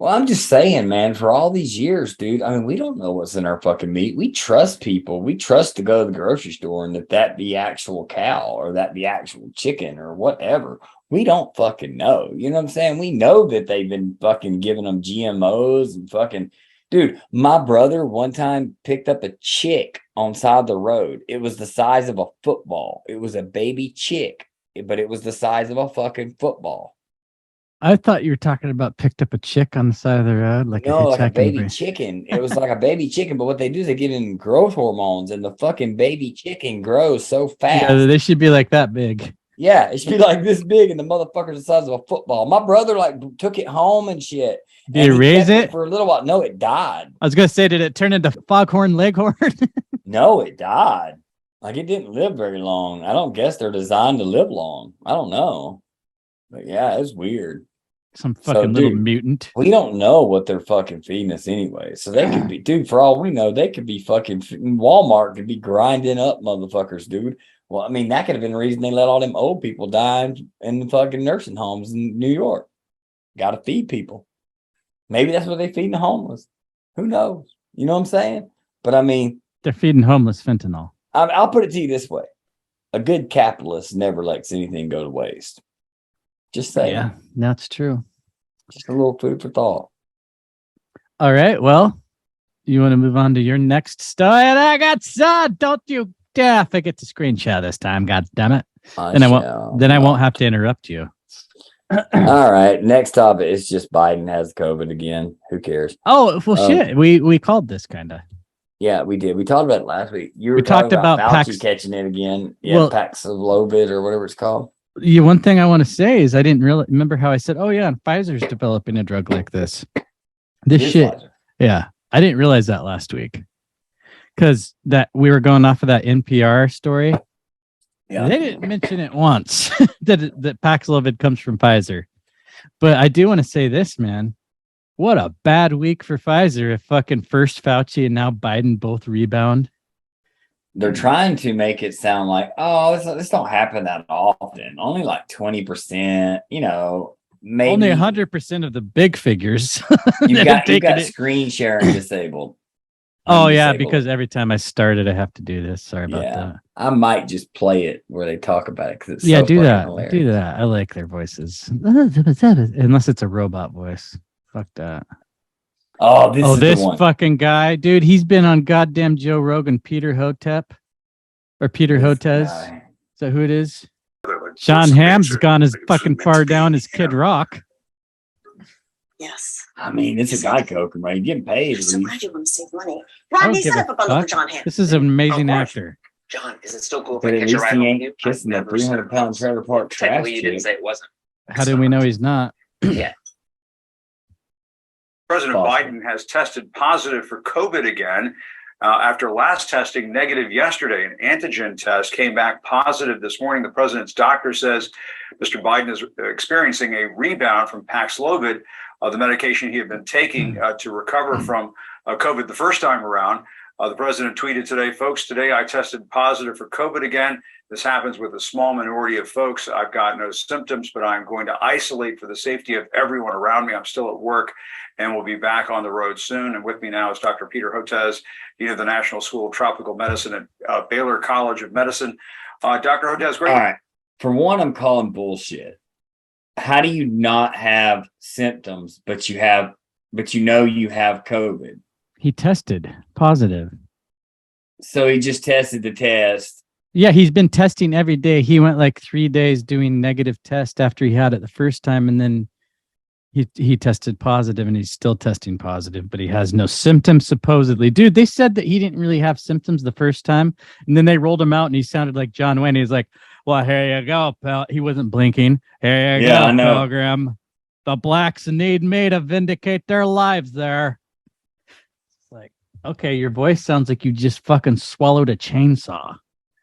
Well, I'm just saying, man, for all these years, dude, I mean, we don't know what's in our fucking meat. We trust people. We trust to go to the grocery store and that be actual cow or that be actual chicken or whatever. We don't fucking know. You know what I'm saying? We know that they've been fucking giving them GMOs and fucking, dude, my brother one time picked up a chick on side the road. It was the size of a football. It was a baby chick, but it was the size of a fucking football. I thought you were talking about picked up a chick on the side of the road, like like a baby breed. chicken. It was like a baby chicken, but what they do is they give him growth hormones, and the fucking baby chicken grows so fast. Yeah, they should be like that big. Yeah, it should be like this big, and the motherfucker's the size of a football. My brother like took it home and shit. Did you raise it for a little while? No, it died. I was gonna say, did it turn into foghorn leghorn? No, it died. Like it didn't live very long. I don't guess they're designed to live long. I don't know, but yeah, it's weird. Some fucking little mutant. We don't know what they're fucking feeding us anyway. So they could be, dude, for all we know, they could be fucking, Walmart could be grinding up motherfuckers, dude. Well, I mean, that could have been the reason they let all them old people die in the fucking nursing homes in New York. Got to feed people. Maybe that's what they feeding the homeless. Who knows? You know what I'm saying? But I mean, they're feeding homeless fentanyl. I'll put it to you this way. A good capitalist never lets anything go to waste. Just saying. Yeah, that's true. Just a little food for thought. All right. Well, you want to move on to your next story? I got don't you dare forget to screenshot this time. God damn it. I won't have to interrupt you. All right. Next topic is just Biden has COVID again. Who cares? Oh, well, shit. We called this kind of. Yeah, we did. We talked about it last week. We talked about Fauci catching it again. Yeah, well, Paxlovid or whatever it's called. Yeah, one thing I want to say is I didn't really remember how I said, oh, yeah, and Pfizer's developing a drug like this. This shit. Pfizer. Yeah, I didn't realize that last week because that we were going off of that NPR story. Yeah. They didn't mention it once that Paxlovid comes from Pfizer. But I do want to say this, man. What a bad week for Pfizer if fucking first Fauci and now Biden both rebound. They're trying to make it sound like, oh, this don't happen that often. Only like 20%, you know, maybe. Only 100% of the big figures. You've got screen sharing disabled. Oh, yeah, because every time I start it, I have to do this. Sorry about that. I might just play it where they talk about it because it's do that. Hilarious. Do that. I like their voices. Unless it's a robot voice. Fuck that. Oh, this fucking guy, dude. He's been on goddamn Joe Rogan, Peter Hotep or Peter Hotez. Is that who it is? Sean Hamm's gone as fucking far down as Kid Rock. Yes. I mean, it's a guy coking, right? You're getting paid. I'm so glad you want to save money. Rodney, set up a bundle for John Hamm. This is an amazing actor. John, is it still cool if but I at catch a least ride he home ain't with you? kissing that 300-pound trailer park trash. Technically, you didn't say it wasn't. How do we know he's not? Yeah. President Biden has tested positive for COVID again after last testing negative yesterday. An antigen test came back positive this morning. The president's doctor says Mr. Biden is experiencing a rebound from Paxlovid, the medication he had been taking to recover from COVID the first time around. The president tweeted today, folks, today I tested positive for COVID again. This happens with a small minority of folks. I've got no symptoms, but I'm going to isolate for the safety of everyone around me. I'm still at work and we'll be back on the road soon. And with me now is Dr. Peter Hotez, Dean of the National School of Tropical Medicine at Baylor College of Medicine. Dr. Hotez, great. All right. For one, I'm calling bullshit. How do you not have symptoms, but you know you have COVID? He tested positive. So he just tested the test. Yeah, he's been testing every day. He went like 3 days doing negative test after he had it the first time, and then he tested positive, and he's still testing positive, but he has no symptoms supposedly. Dude, they said that he didn't really have symptoms the first time, and then they rolled him out, and he sounded like John Wayne. He's like, Well, here you go, pal. He wasn't blinking. Here you Yeah, go, I know. Pilgrim. The blacks need me to vindicate their lives there. It's like, okay, your voice sounds like you just fucking swallowed a chainsaw.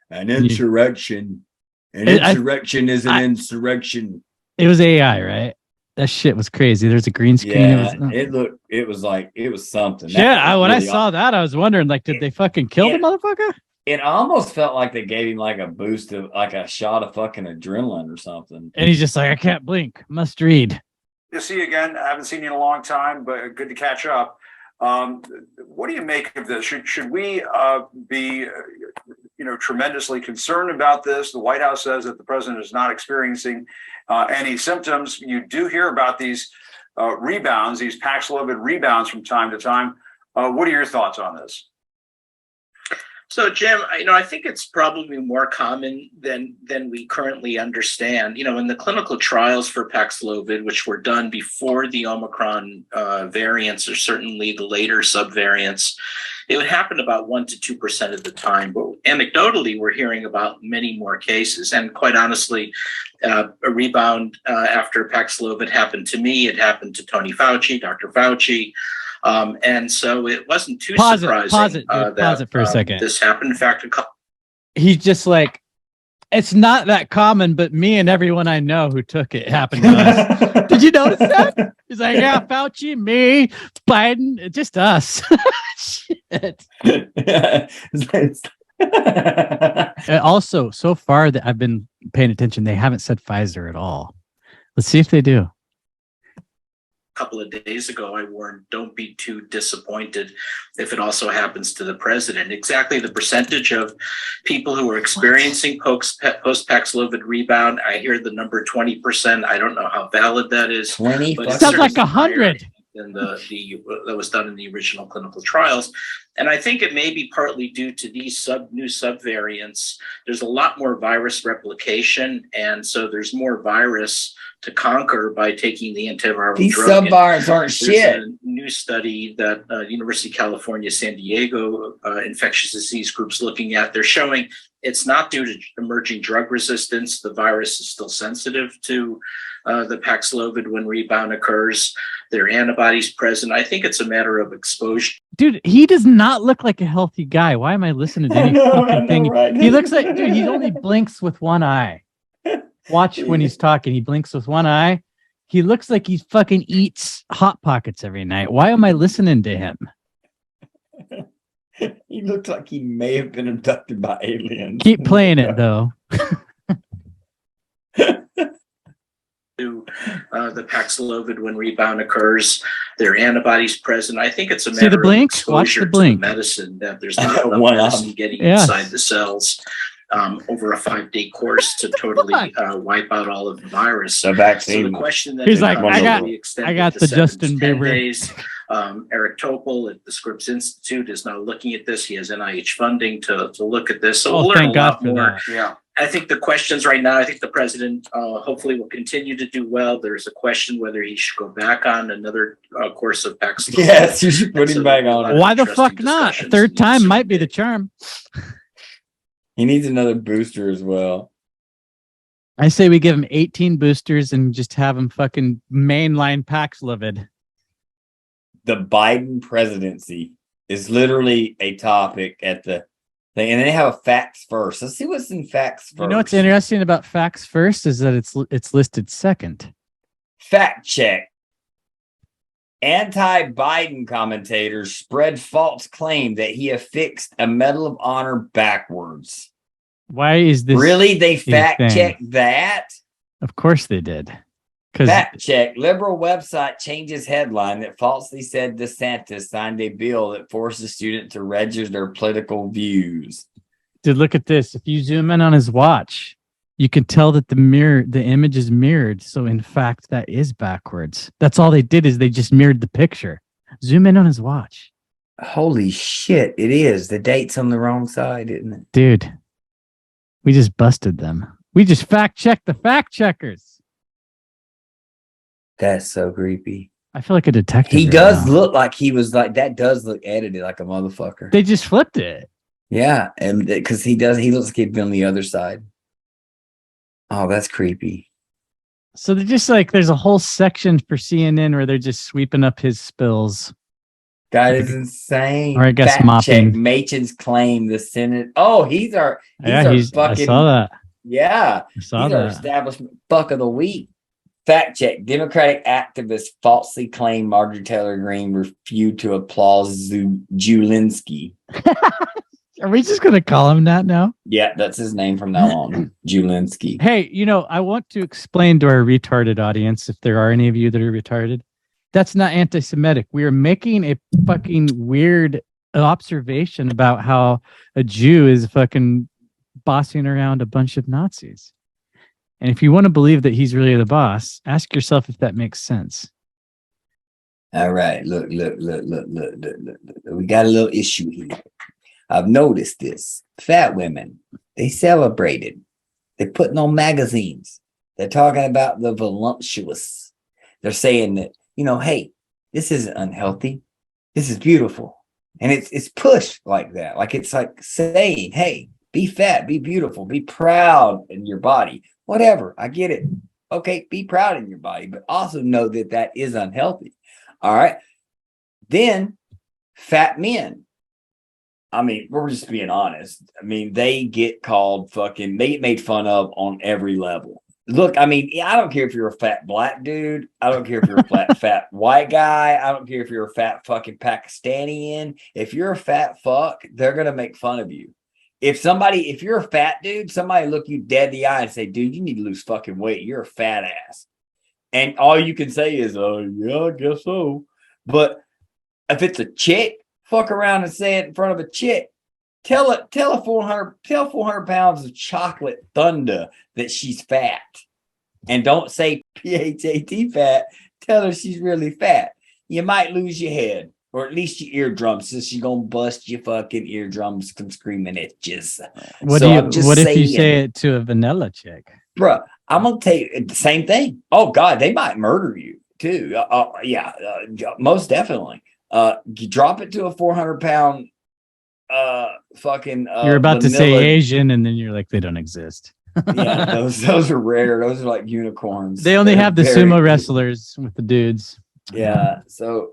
An insurrection. Insurrection is an insurrection. It was AI, right? That shit was crazy. There's a green screen. Yeah, it was something. Yeah, when I really saw that, I was wondering, like, did they fucking kill the motherfucker? It almost felt like they gave him like a boost of like a shot of fucking adrenaline or something. And he's just like, I can't blink. Must read. You see you again. I haven't seen you in a long time, but good to catch up. What do you make of this? Should we be tremendously concerned about this? The White House says that the president is not experiencing any symptoms. You do hear about these rebounds, these Paxlovid rebounds from time to time. What are your thoughts on this? So, Jim, I think it's probably more common than we currently understand. In the clinical trials for Paxlovid, which were done before the Omicron variants, or certainly the later subvariants, it would happen about 1% to 2% of the time. But anecdotally, we're hearing about many more cases. And quite honestly, a rebound after Paxlovid happened to me. It happened to Tony Fauci, Dr. Fauci. And so it wasn't too surprising. Pause it for a second. This happened. In fact, he's just like, it's not that common, but me and everyone I know who took it happened to us. Did you notice that? He's like, yeah, Fauci, me, Biden, just us. Shit. Also, so far that I've been paying attention, they haven't said Pfizer at all. Let's see if they do. Couple of days ago, I warned, don't be too disappointed if it also happens to the president. Exactly the percentage of people who are experiencing post-Paxlovid rebound, I hear the number 20%. I don't know how valid that is. 20? But sounds like 100. Than that was done in the original clinical trials. And I think it may be partly due to these new subvariants. There's a lot more virus replication, and so there's more virus to conquer by taking the antiviral These drug. subvariants aren't shit. There's a new study that University of California, San Diego infectious disease group's looking at. They're showing it's not due to emerging drug resistance. The virus is still sensitive to the Paxlovid when rebound occurs. There are antibodies present. I think it's a matter of exposure. Dude, he does not look like a healthy guy. Why am I listening to any fucking thing? Right? He looks like, dude, he only blinks with one eye. Watch when he's talking. He blinks with one eye. He looks like he fucking eats Hot Pockets every night. Why am I listening to him? He looks like he may have been abducted by aliens. Keep playing it, though. The Paxlovid when rebound occurs, there are antibodies present. I think it's a See matter the blink? of exposure Watch the to blink. medicine, that there's not enough medicine getting inside the cells over a 5-day course to totally wipe out all of the virus. The vaccine. So the question that he's like, I got the 7 Justin to 10 Bieber. days. Eric Topol at the Scripps Institute is now looking at this. He has NIH funding to look at this. So we'll learn a lot more. Yeah. I think the questions right now, I think the president hopefully will continue to do well. There's a question whether he should go back on another course of Paxlovid. Yes, you should put him back on. Why the fuck not? Third time might be the charm. He needs another booster as well. I say we give him 18 boosters and just have him fucking mainline Paxlovid. The Biden presidency is literally a topic at the thing, and they have a facts first. Let's see what's in facts first. You know what's interesting about facts first is that it's listed second. Fact check. Anti-Biden commentators spread false claim that he affixed a Medal of Honor backwards. Why is this really? They fact checked that? Of course they did. Fact check. Liberal website changes headline that falsely said DeSantis signed a bill that forces students to register their political views. Dude, look at this. If you zoom in on his watch, you can tell that the image is mirrored. So in fact, that is backwards. That's all they did is they just mirrored the picture. Zoom in on his watch. Holy shit, it is. The date's on the wrong side, isn't it? Dude, we just busted them. We just fact checked the fact checkers. That's so creepy. I feel like a detective. He does look like he was like, that does look edited like a motherfucker. They just flipped it. Yeah, and because he looks like he'd been on the other side. Oh, that's creepy. So they're just like, there's a whole section for CNN where they're just sweeping up his spills. That is insane. Or I guess Fact mopping. check. Machen's claim the Senate. Oh, he's our I fucking. saw that. Yeah, I saw he's our that. establishment fuck of the week. Fact check. Democratic activists falsely claim Marjorie Taylor Greene refused to applaud Julinski. Are we just going to call him that now? Yeah, that's his name from now on. Julinski. Hey, I want to explain to our retarded audience, if there are any of you that are retarded, that's not anti-Semitic. We are making a fucking weird observation about how a Jew is fucking bossing around a bunch of Nazis. And if you want to believe that he's really the boss, ask yourself if that makes sense. All right, look. We got a little issue here. I've noticed this. Fat women, they celebrated. They're putting on magazines. They're talking about the voluptuous. They're saying that, hey, this isn't unhealthy. This is beautiful. And it's pushed like that. Like it's like saying, hey, be fat, be beautiful, be proud in your body. Whatever. I get it. Okay, be proud in your body, but also know that that is unhealthy. All right. Then fat men. I mean, we're just being honest. I mean, they get called fucking, they get made fun of on every level. Look, I mean, I don't care if you're a fat black dude. I don't care if you're a fat white guy. I don't care if you're a fat fucking Pakistani. If you're a fat fuck, they're going to make fun of you. If you're a fat dude, somebody look you dead in the eye and say, dude, you need to lose fucking weight. You're a fat ass. And all you can say is, oh, yeah, I guess so. But if it's a chick, fuck around and say it in front of a chick. Tell 400 pounds of chocolate thunder that she's fat. And don't say PHAT fat. Tell her she's really fat. You might lose your head, or at least your eardrums, so she's gonna bust your fucking eardrums from screaming at you. What if you say it to a vanilla chick? Bruh, I'm gonna tell you the same thing. Oh God, they might murder you too. Most definitely. You drop it to a 400-pound fucking you're about vanilla. to say Asian, and then you're like, they don't exist. Yeah, those are rare. Those are like unicorns. They only have the sumo wrestlers with the dudes. Yeah. So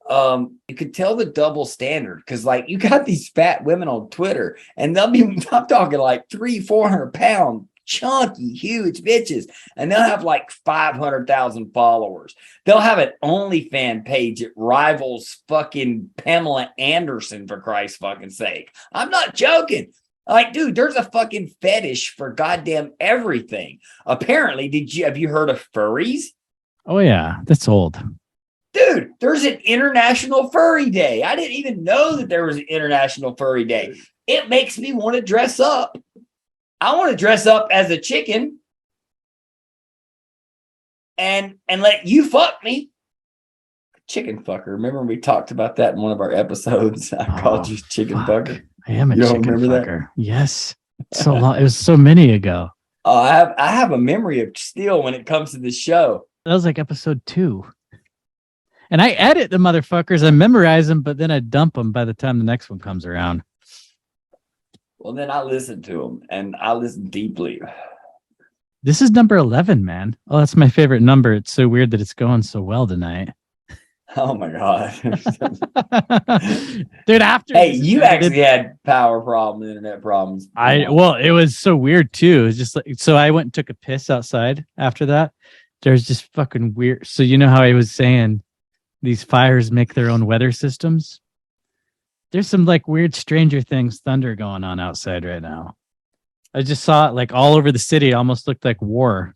you could tell the double standard, because like you got these fat women on Twitter, and they'll be, I'm talking like 300-400 pound chunky huge bitches, and they'll have like 500,000 followers. They'll have an OnlyFans page that rivals fucking Pamela Anderson, for Christ's fucking sake. I'm not joking. Like, dude, there's a fucking fetish for goddamn everything. Apparently, have you heard of furries? Oh yeah, that's old. Dude, there's an International Furry Day. I didn't even know that there was an International Furry Day. It makes me want to dress up. I want to dress up as a chicken and let you fuck me. Chicken fucker. Remember when we talked about that in one of our episodes? I called you chicken fucker. I am a chicken fucker. Yes. So long. It was so many ago. I have a memory of steel when it comes to this show. That was like episode 2. And I edit the motherfuckers. I memorize them, but then I dump them by the time the next one comes around. Well, then I listen to them, and I listen deeply. This is number 11, man. Oh, that's my favorite number. It's so weird that it's going so well tonight. Oh my God. Dude, after hey, you actually had power problems, internet problems. Well, it was so weird too. It's just like, so I went and took a piss outside after that. There's just fucking weird. So you know how I was saying these fires make their own weather systems? There's some like weird Stranger Things thunder going on outside right now. I just saw it like all over the city. It almost looked like war.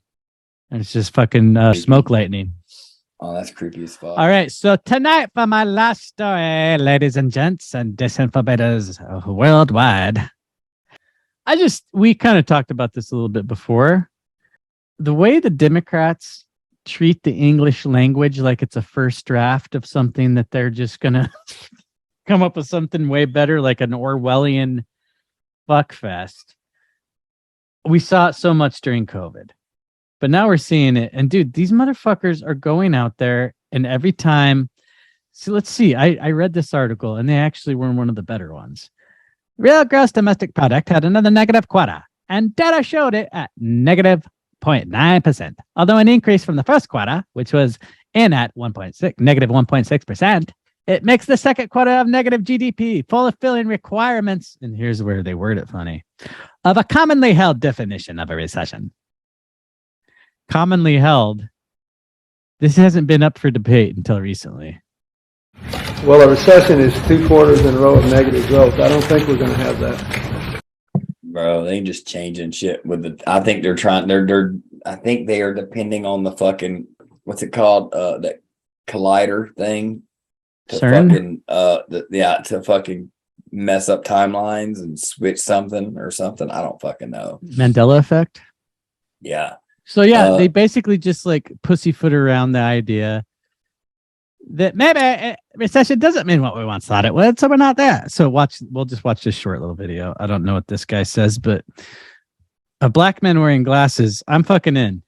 And it's just fucking smoke lightning. Oh, that's creepy as fuck. All right. So tonight for my last story, ladies and gents and disinfobators worldwide. We kind of talked about this a little bit before. The way the Democrats treat the English language like it's a first draft of something that they're just going to come up with something way better, like an Orwellian fuckfest. We saw it so much during COVID. But now we're seeing it. And dude, these motherfuckers are going out there, and every time. So let's see. I read this article, and they actually were one of the better ones. Real gross domestic product had another negative quarter, and data showed it at negative 0.9%, although an increase from the first quarter, which was in at negative 1.6%. It makes the second quarter of negative GDP fulfilling requirements, and here's where they word it funny, of a commonly held definition of a recession. Commonly held. This hasn't been up for debate until recently. Well, a recession is 2 quarters in a row of negative growth. I don't think we're going to have that. Bro, they just changing shit with the. I think they're trying. I think they are depending on the fucking what's it called? That collider thing to CERN? fucking to fucking mess up timelines and switch something or something. I don't fucking know. Mandela effect. Yeah. So yeah, they basically just like pussyfoot around the idea that maybe a recession doesn't mean what we once thought it would, so we're not there. So we'll just watch this short little video. I don't know what this guy says, but a black man wearing glasses, I'm fucking in.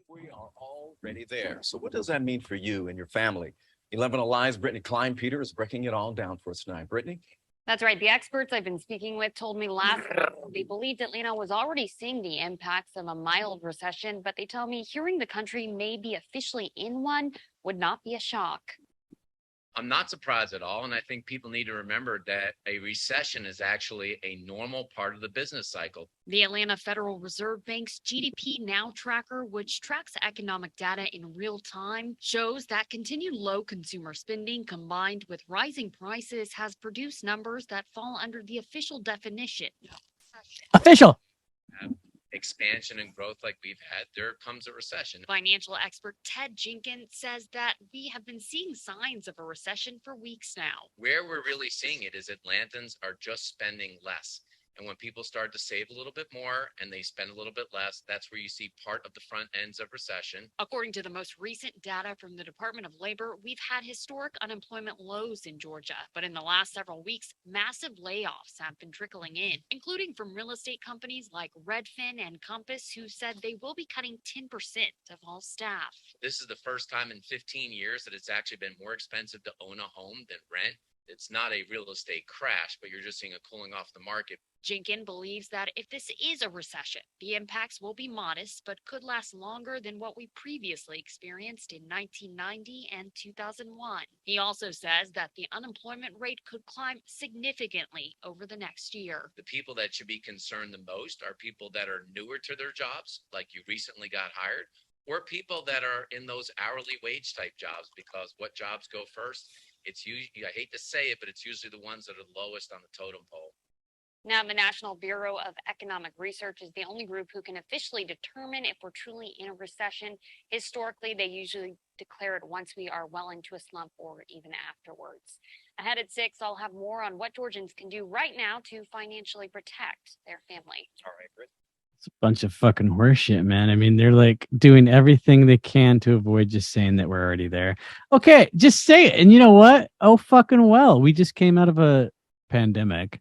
We are already there. So what does that mean for you and your family? 11 Alive's Brittany Klein-Peter is breaking it all down for us tonight. Brittany? That's right. The experts I've been speaking with told me last week they believed Atlanta was already seeing the impacts of a mild recession, but they tell me hearing the country may be officially in one would not be a shock. I'm not surprised at all, and I think people need to remember that a recession is actually a normal part of the business cycle. The Atlanta Federal Reserve Bank's GDP Now tracker, which tracks economic data in real time, shows that continued low consumer spending combined with rising prices has produced numbers that fall under the official definition. Official. Expansion and growth like we've had, there comes a recession. Financial expert Ted Jenkins says that we have been seeing signs of a recession for weeks now. Where we're really seeing it is Atlantans are just spending less. And when people start to save a little bit more and they spend a little bit less, that's where you see part of the front ends of recession. According to the most recent data from the Department of Labor, we've had historic unemployment lows in Georgia. But in the last several weeks, massive layoffs have been trickling in, including from real estate companies like Redfin and Compass, who said they will be cutting 10% of all staff. This is the first time in 15 years that it's actually been more expensive to own a home than rent. It's not a real estate crash, but you're just seeing a cooling off the market. Jenkins believes that if this is a recession, the impacts will be modest, but could last longer than what we previously experienced in 1990 and 2001. He also says that the unemployment rate could climb significantly over the next year. The people that should be concerned the most are people that are newer to their jobs, like you recently got hired, or people that are in those hourly wage type jobs, because what jobs go first? It's usually, I hate to say it, but it's usually the ones that are lowest on the totem pole. Now, the National Bureau of Economic Research is the only group who can officially determine if we're truly in a recession. Historically, they usually declare it once we are well into a slump or even afterwards. Ahead at 6, I'll have more on what Georgians can do right now to financially protect their family. All right, Britt. It's a bunch of fucking horseshit, man. I mean, they're like doing everything they can to avoid just saying that we're already there. Okay, just say it. And you know what? Oh, fucking well. We just came out of a pandemic.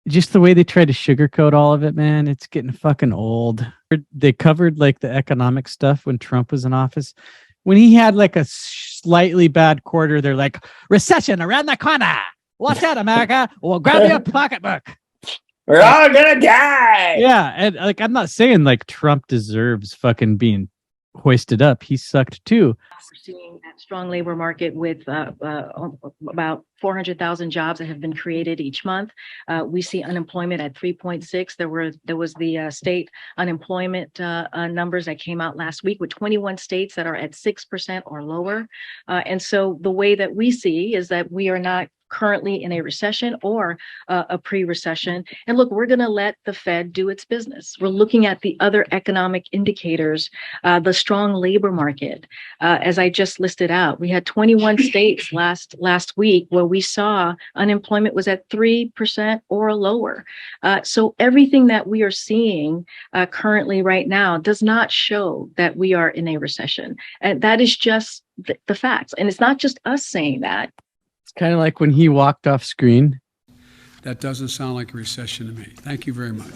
Just the way they try to sugarcoat all of it, man, it's getting fucking old. They covered like the economic stuff when Trump was in office. When he had like a slightly bad quarter, they're like, recession around the corner. Watch out, America. Well, grab your pocketbook. We're all gonna die. Yeah, and like I'm not saying like Trump deserves fucking being hoisted up. He sucked too. We're seeing a strong labor market with about 400,000 jobs that have been created each month. We see unemployment at 3.6. There was the state unemployment numbers that came out last week with 21 states that are at 6% or lower. And so the way that we see is that we are not currently in a recession or a pre-recession. And look, we're going to let the Fed do its business. We're looking at the other economic indicators, the strong labor market. As I just listed out, we had 21 states last week where we saw unemployment was at 3% or lower. So everything that we are seeing currently right now does not show that we are in a recession. And that is just the facts. And it's not just us saying that. It's kind of like when he walked off screen. That doesn't sound like a recession to me. Thank you very much.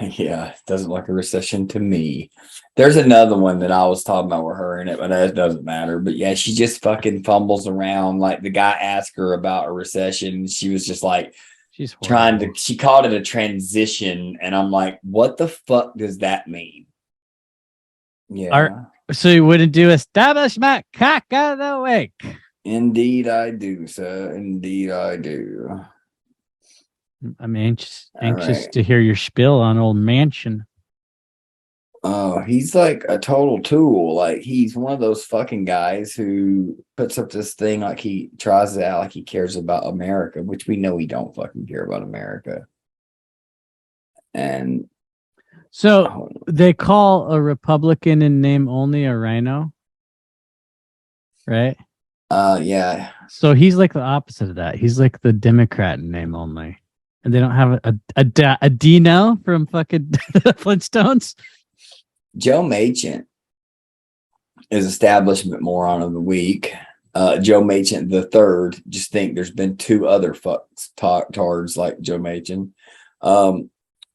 Yeah, it doesn't look like a recession to me. There's another one that I was talking about with her in it, but that doesn't matter. But yeah, she just fucking fumbles around. Like the guy asked her about a recession. She was just like, she called it a transition. And I'm like, what the fuck does that mean? Yeah. So you wouldn't do establishment cock of the week? Indeed, I do, sir. Indeed, I do. I'm anxious right. to hear your spiel on old Mansion. Oh, he's like a total tool. Like he's one of those fucking guys who puts up this thing like he tries it out like he cares about America, which we know he don't fucking care about America. And so they call a Republican in name only a rhino, right? Yeah. So he's like the opposite of that. He's like the Democrat in name only, and they don't have a Dino from fucking Flintstones. Joe Machen is establishment moron of the week. Joe Machen the third. Just think there's been two other fucks tards like Joe Machen.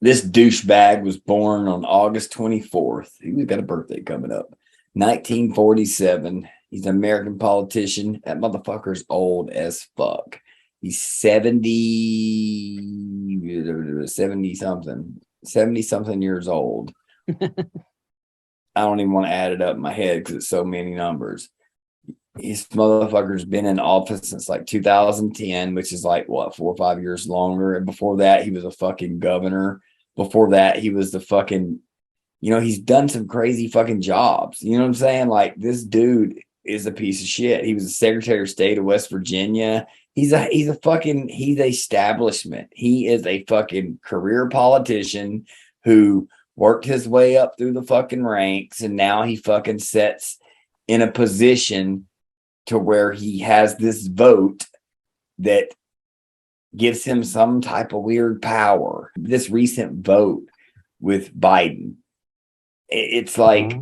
This douchebag was born on August 24th. He's got a birthday coming up. 1947. He's an American politician. That motherfucker's old as fuck. He's 70 something years old. I don't even want to add it up in my head because it's so many numbers. This motherfucker's been in office since like 2010, which is like what, 4 or 5 years longer. And before that, he was a fucking governor. Before that, he was the fucking, he's done some crazy fucking jobs. You know what I'm saying? Like this dude is a piece of shit. He was the Secretary of State of West Virginia. He's establishment. He is a fucking career politician who worked his way up through the fucking ranks, and now he fucking sets in a position to where he has this vote that gives him some type of weird power. This recent vote with Biden, it's like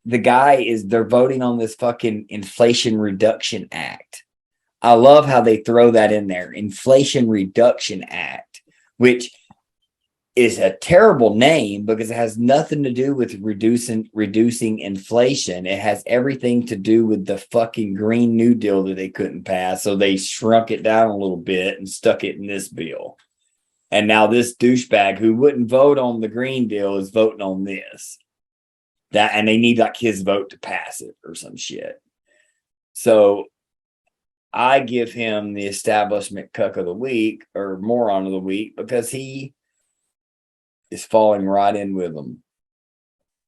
they're voting on this fucking Inflation Reduction Act. I love how they throw that in there. Inflation Reduction Act, which is a terrible name because it has nothing to do with reducing inflation. It has everything to do with the fucking Green New Deal that they couldn't pass. So they shrunk it down a little bit and stuck it in this bill. And now this douchebag who wouldn't vote on the Green Deal is voting on this. And they need like his vote to pass it or some shit. So I give him the establishment cuck of the week or moron of the week because he is falling right in with them.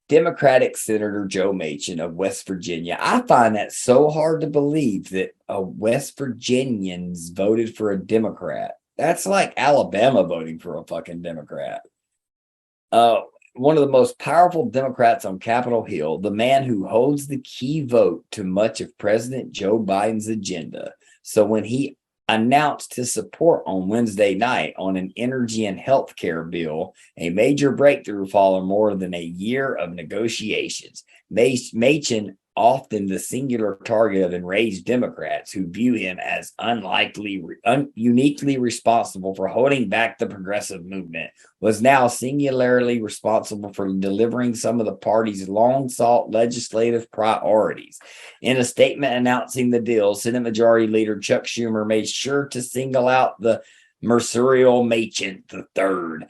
Democratic Senator Joe Machen of West Virginia. I find that so hard to believe that West Virginians voted for a Democrat. That's like Alabama voting for a fucking Democrat. One of the most powerful Democrats on Capitol Hill, the man who holds the key vote to much of President Joe Biden's agenda. So when he announced his support on Wednesday night on an energy and healthcare bill, a major breakthrough following more than a year of negotiations. Machen, often the singular target of enraged Democrats who view him as uniquely responsible for holding back the progressive movement, was now singularly responsible for delivering some of the party's long-sought legislative priorities. In a statement announcing the deal, Senate Majority Leader Chuck Schumer made sure to single out the mercurial Machen III.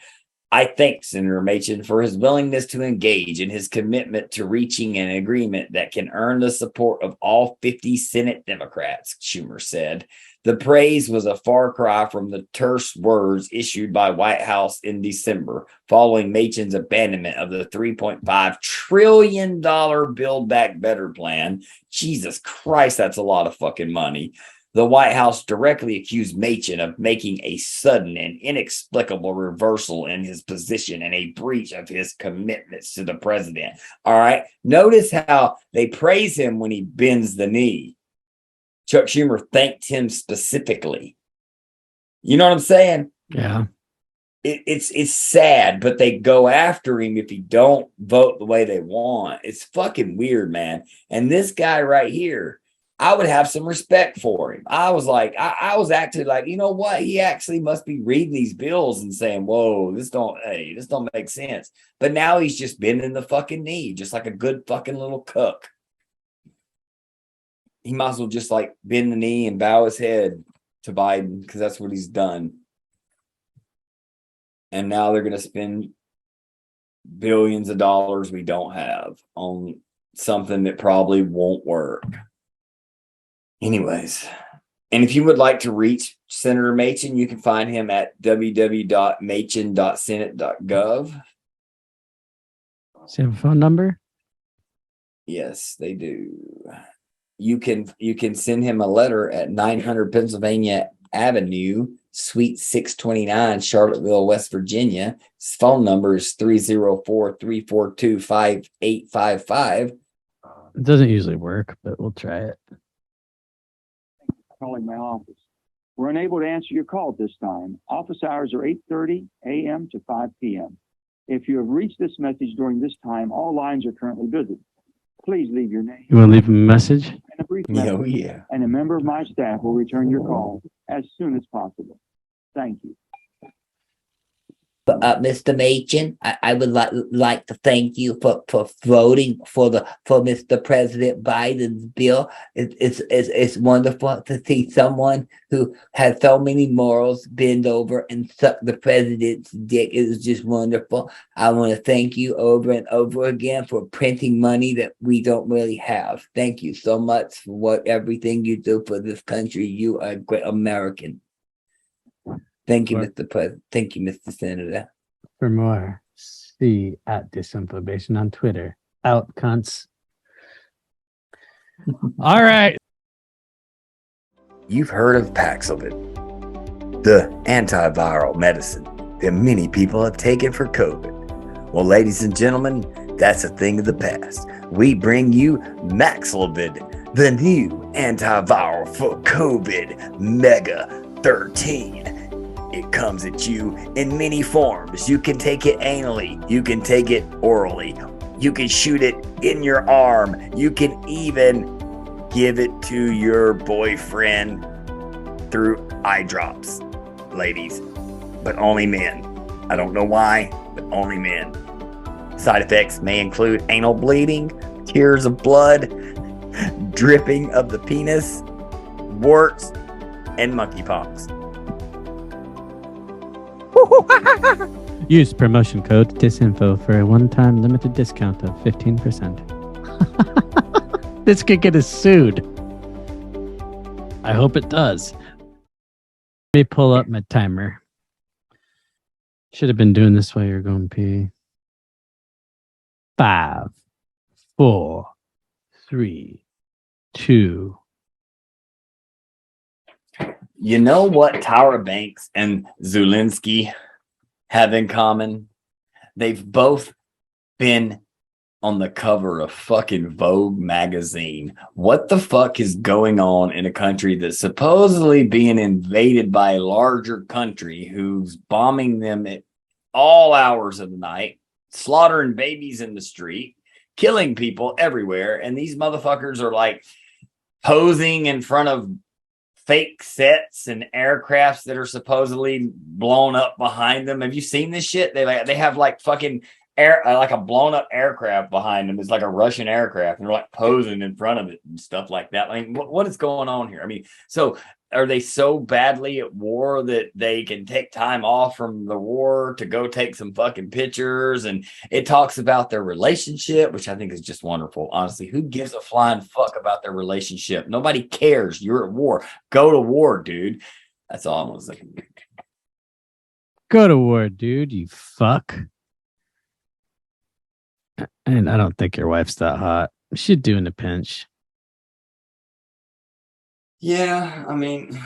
I thank Senator Machen for his willingness to engage and his commitment to reaching an agreement that can earn the support of all 50 Senate Democrats, Schumer said. The praise was a far cry from the terse words issued by White House in December, following Machen's abandonment of the $3.5 trillion Build Back Better plan. Jesus Christ, that's a lot of fucking money. The White House directly accused Machen of making a sudden and inexplicable reversal in his position and a breach of his commitments to the president. All right. Notice how they praise him when he bends the knee. Chuck Schumer thanked him specifically. You know what I'm saying? Yeah. It's sad, but they go after him if he don't vote the way they want. It's fucking weird, man. And this guy right here, I would have some respect for him. I was like, I was actually like, you know what? He actually must be reading these bills and saying, whoa, this don't make sense. But now he's just bending the fucking knee, just like a good fucking little cook. He might as well just like bend the knee and bow his head to Biden because that's what he's done. And now they're going to spend billions of dollars we don't have on something that probably won't work. Anyways, and if you would like to reach Senator Machen, you can find him at www.machen.senate.gov. Does he have a phone number? Yes, they do. You can send him a letter at 900 Pennsylvania Avenue, Suite 629, Charlottesville, West Virginia. His phone number is 304-342-5855. It doesn't usually work, but we'll try it. Calling my office. We're unable to answer your call at this time. Office hours are 8:30 a.m. to 5 p.m. If you have reached this message during this time, all lines are currently busy. Please leave your name. You want to leave him a message? And a brief message, and a member of my staff will return your call as soon as possible. Thank you. Mr. Machen, I would like to thank you for voting for Mr. President Biden's bill. It's wonderful to see someone who has so many morals bend over and suck the president's dick. It is just wonderful. I want to thank you over and over again for printing money that we don't really have. Thank you so much for everything you do for this country. You are a great American. Thank you, Mr. President. Thank you, Mr. Senator. For more, see at disinfobation on Twitter. Out, cunts. All right. You've heard of Paxlovid, the antiviral medicine that many people have taken for COVID. Well, ladies and gentlemen, that's a thing of the past. We bring you Maxlovid, the new antiviral for COVID, Mega 13. It comes at you in many forms. You can take it anally. You can take it orally. You can shoot it in your arm. You can even give it to your boyfriend through eye drops, ladies, but only men. I don't know why, but only men. Side effects may include anal bleeding, tears of blood, dripping of the penis, warts, and monkeypox. Use promotion code disinfo for a one-time limited discount of 15%. This could get us sued. I hope it does. Let me pull up my timer. Should have been doing this while you're going pee. 5, 4, 3, 2. You know what Tyra Banks and Zelensky have in common? They've both been on the cover of fucking Vogue magazine. What the fuck is going on in a country that's supposedly being invaded by a larger country who's bombing them at all hours of the night, slaughtering babies in the street, killing people everywhere, and these motherfuckers are like posing in front of fake sets and aircrafts that are supposedly blown up behind them. Have you seen this shit? They have like fucking like a blown up aircraft behind them. It's like a Russian aircraft, and they're like posing in front of it and stuff like that. I mean, what is going on here? I mean, so are they so badly at war that they can take time off from the war to go take some fucking pictures? And it talks about their relationship, which I think is just wonderful. Honestly, who gives a flying fuck about their relationship? Nobody cares. You're at war. Go to war, dude. That's all I'm saying. Go to war, dude, you fuck. And I don't think your wife's that hot. She'd do in a pinch. Yeah, I mean,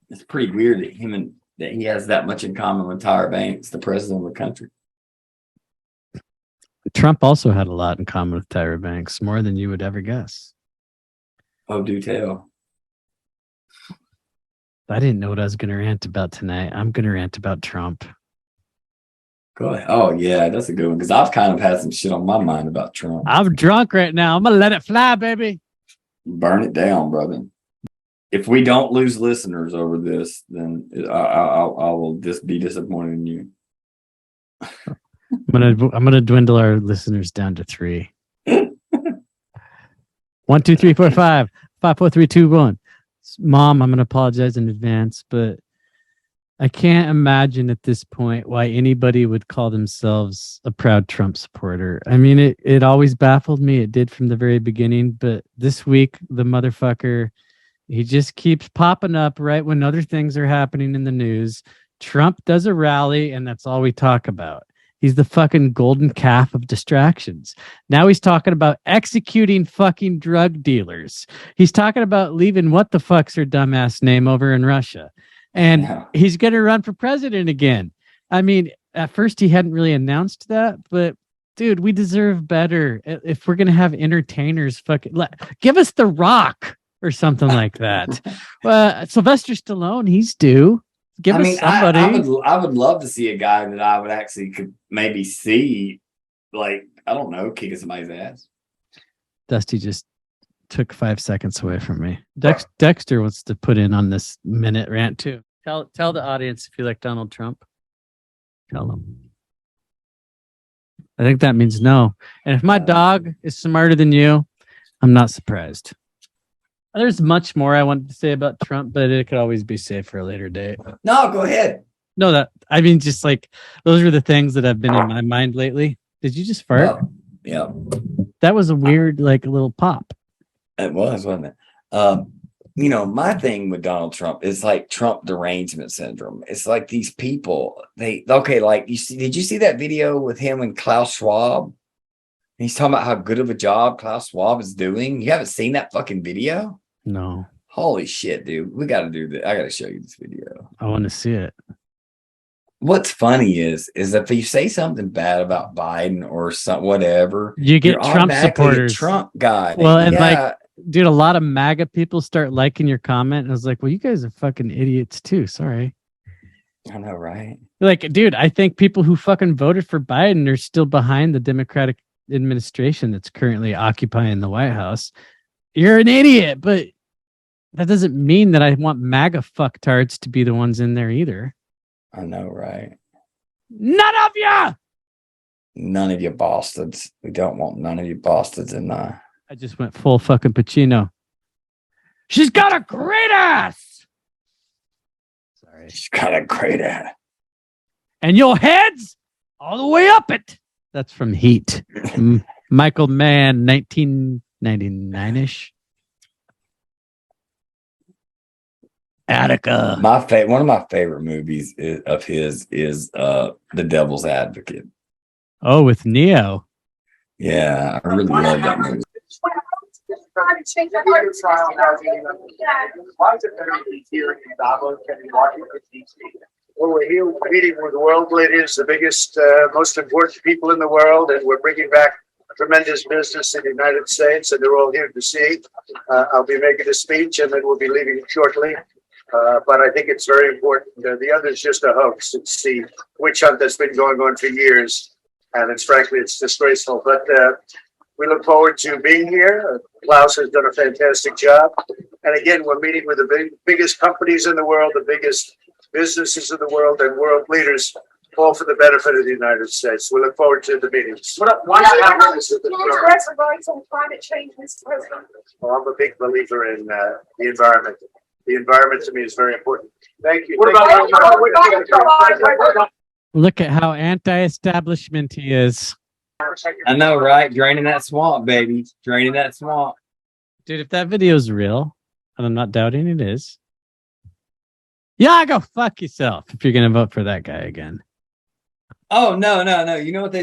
it's pretty weird that he has that much in common with Tyra Banks, the president of the country. Trump also had a lot in common with Tyra Banks, more than you would ever guess. Oh, do tell. I didn't know what I was going to rant about tonight. I'm going to rant about Trump. Go ahead. Oh, yeah, that's a good one, because I've kind of had some shit on my mind about Trump. I'm drunk right now. I'm going to let it fly, baby. Burn it down, brother. If we don't lose listeners over this, then I will just be disappointed in you. I'm gonna dwindle our listeners down to 3. 1, 2, 3, 4, 5. 5, 4, 3, 2, 1. Mom, I'm gonna apologize in advance, but I can't imagine at this point why anybody would call themselves a proud Trump supporter. I mean, it always baffled me. It did from the very beginning. But this week, the motherfucker, he just keeps popping up right when other things are happening in the news. Trump does a rally, and that's all we talk about. He's the fucking golden calf of distractions. Now he's talking about executing fucking drug dealers. He's talking about leaving what the fuck's her dumbass name over in Russia. And he's going to run for president again. I mean, at first he hadn't really announced that, but dude, we deserve better. If we're going to have entertainers, give us The Rock or something like that. Sylvester Stallone, he's due. Give us somebody. I would love to see a guy that I would actually could maybe see, like, I don't know, kicking somebody's ass. Dusty just took 5 seconds away from me. Dexter wants to put in on this minute rant too. Tell the audience if you like Donald Trump. Tell them. I think that means no. And if my dog is smarter than you, I'm not surprised. There's much more I wanted to say about Trump, but it could always be saved for a later date. No, go ahead. No, I mean, just like those are the things that have been in my mind lately. Did you just fart? No. Yeah. That was a weird, like, little pop. It was, wasn't it? My thing with Donald Trump is like Trump derangement syndrome. It's like these people, did you see that video with him and Klaus Schwab? He's talking about how good of a job Klaus Schwab is doing. You haven't seen that fucking video? No. Holy shit, dude. We got to do this. I got to show you this video. I want to see it. What's funny is if you say something bad about Biden or whatever, you get Trump supporters. Trump guy. Well, and dude, a lot of MAGA people start liking your comment. And I was like, well, you guys are fucking idiots too. Sorry. I know, right? Like, dude, I think people who fucking voted for Biden are still behind the Democratic administration that's currently occupying the White House. You're an idiot, but that doesn't mean that I want MAGA fucktards to be the ones in there either. I know, right? None of you! None of you bastards. We don't want none of you bastards in there. I just went full fucking Pacino. She's got a great ass! Sorry. She's got a great ass. And your head's all the way up it. That's from Heat. Michael Mann, 1999-ish. Attica. One of my favorite movies of his is The Devil's Advocate. Oh, with Neo. Yeah, I really love that movie. Why is it better to be here in Davos than in Washington, D.C.? Well, we're here meeting with world leaders, the biggest, most important people in the world, and we're bringing back tremendous business in the United States, and they're all here to see. I'll be making a speech, and then we'll be leaving shortly. But I think it's very important. The other is just a hoax. It's the witch hunt that's been going on for years, and it's disgraceful. But we look forward to being here. Klaus has done a fantastic job. And again, we're meeting with the biggest companies in the world, the biggest businesses in the world, and world leaders, all for the benefit of the United States. We look forward to the meetings. Why have this at the on climate change, Mr. President? Well, I'm a big believer in the environment. The environment to me is very important. Thank you. Look at how anti-establishment he is. I know, right? Draining that swamp, baby. Draining that swamp. Dude, if that video is real, and I'm not doubting it is, yeah, go fuck yourself if you're going to vote for that guy again. Oh, no. You know what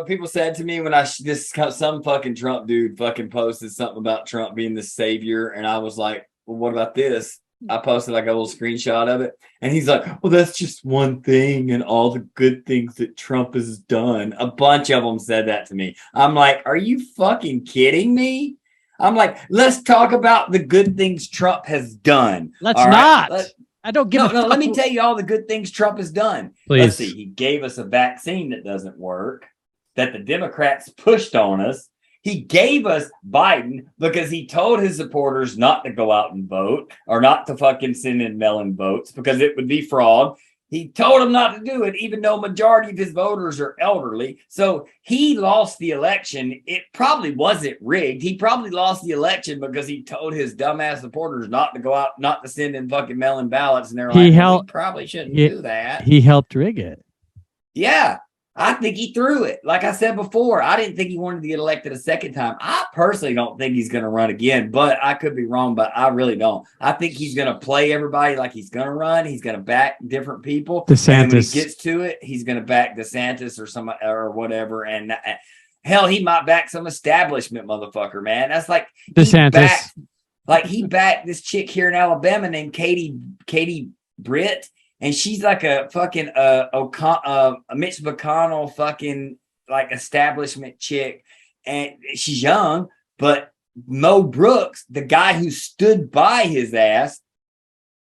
people said to me when some fucking Trump dude fucking posted something about Trump being the savior. And I was like, well, what about this? I posted like a little screenshot of it. And he's like, well, that's just one thing and all the good things that Trump has done. A bunch of them said that to me. I'm like, are you fucking kidding me? I'm like, let's talk about the good things Trump has done. Let's not. I don't give a fuck. No, let me tell you all the good things Trump has done. Please. Let's see. He gave us a vaccine that doesn't work, that the Democrats pushed on us. He gave us Biden because he told his supporters not to go out and vote or not to fucking send in mail-in votes because it would be fraud. He told him not to do it, even though majority of his voters are elderly. So he lost the election. It probably wasn't rigged. He probably lost the election because he told his dumbass supporters not to go out, not to send in fucking mail-in ballots. And they're like, well, we probably shouldn't do that. He helped rig it. Yeah. I think he threw it. Like I said before, I didn't think he wanted to get elected a second time. I personally don't think he's going to run again, but I could be wrong, but I really don't. I think he's going to play everybody like he's going to run. He's going to back different people. DeSantis. And when he gets to it, he's going to back DeSantis or some or whatever. And hell, he might back some establishment motherfucker, man. That's like DeSantis. He backed this chick here in Alabama named Katie Britt. And she's like a fucking Mitch McConnell fucking like establishment chick. And she's young, but Mo Brooks, the guy who stood by his ass,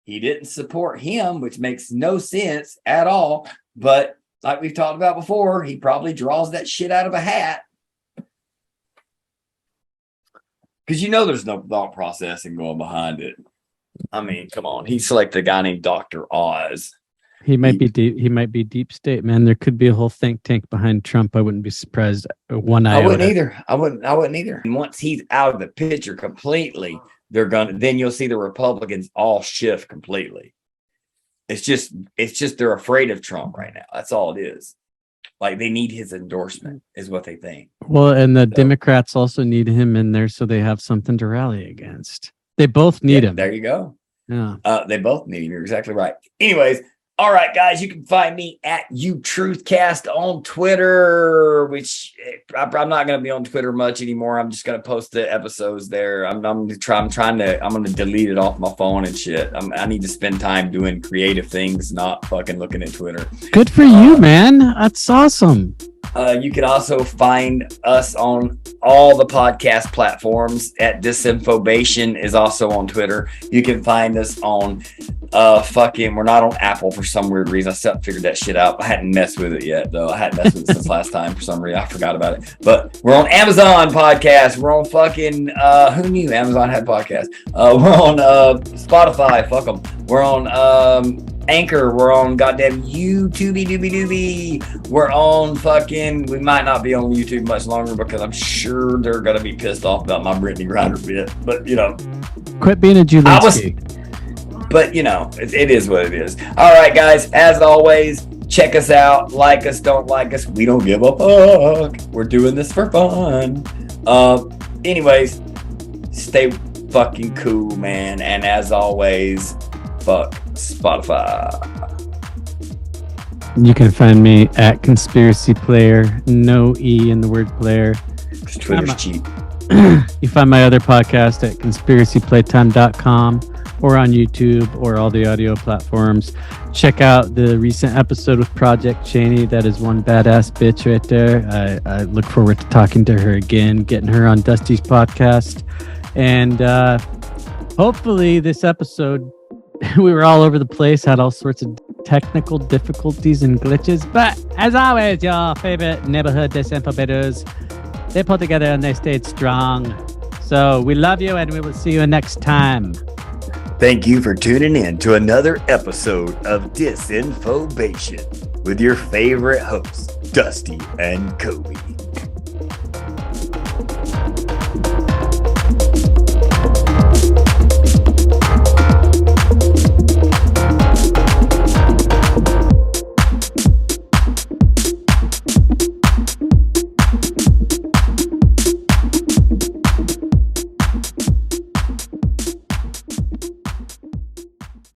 he didn't support him, which makes no sense at all. But like we've talked about before, he probably draws that shit out of a hat. Because there's no thought processing going behind it. I mean, come on. He selected a guy named Dr. Oz. He might be deep. He might be deep state, man. There could be a whole think tank behind Trump. I wouldn't be surprised. I wouldn't either. I wouldn't either. And once he's out of the picture completely, then you'll see the Republicans all shift completely. It's just they're afraid of Trump right now. That's all it is. Like they need his endorsement is what they think. Well, and the Democrats also need him in there so they have something to rally against. They both need him. There you go. Yeah. They both need him. You're exactly right. Anyways, all right, guys, you can find me at UTruthCast on Twitter, which I'm not going to be on Twitter much anymore. I'm just going to post the episodes there. I'm going to delete it off my phone and shit. I need to spend time doing creative things, not fucking looking at Twitter. Good for you, man. That's awesome. You can also find us on all the podcast platforms at Disinfobation is also on Twitter. You can find us on we're not on Apple for some weird reason. I still haven't figured that shit out. I hadn't messed with it yet, though. I hadn't messed with it since last time for some reason. I forgot about it. But we're on Amazon podcast. We're on fucking who knew Amazon had podcasts? We're on Spotify. Fuck them. We're on Anchor. We're on goddamn YouTube. We're on fucking. We might not be on YouTube much longer because I'm sure they're gonna be pissed off about my Brittany Griner bit. But quit being a Julinsky. But it is what it is. All right, guys. As always, check us out. Like us, don't like us. We don't give a fuck. We're doing this for fun. Anyways, stay fucking cool, man. And as always, fuck Spotify. You can find me at Conspiracy Player. No E in the word player. Twitter's cheap. You find my other podcast at conspiracyplaytime.com or on YouTube or all the audio platforms. Check out the recent episode with Project Cheney. That is one badass bitch right there. I look forward to talking to her again, getting her on Dusty's podcast. And hopefully this episode, we were all over the place, had all sorts of technical difficulties and glitches. But as always, your favorite neighborhood disinfobators, they pulled together and they stayed strong. So we love you and we will see you next time. Thank you for tuning in to another episode of Disinfobation with your favorite hosts, Dusty and Covie.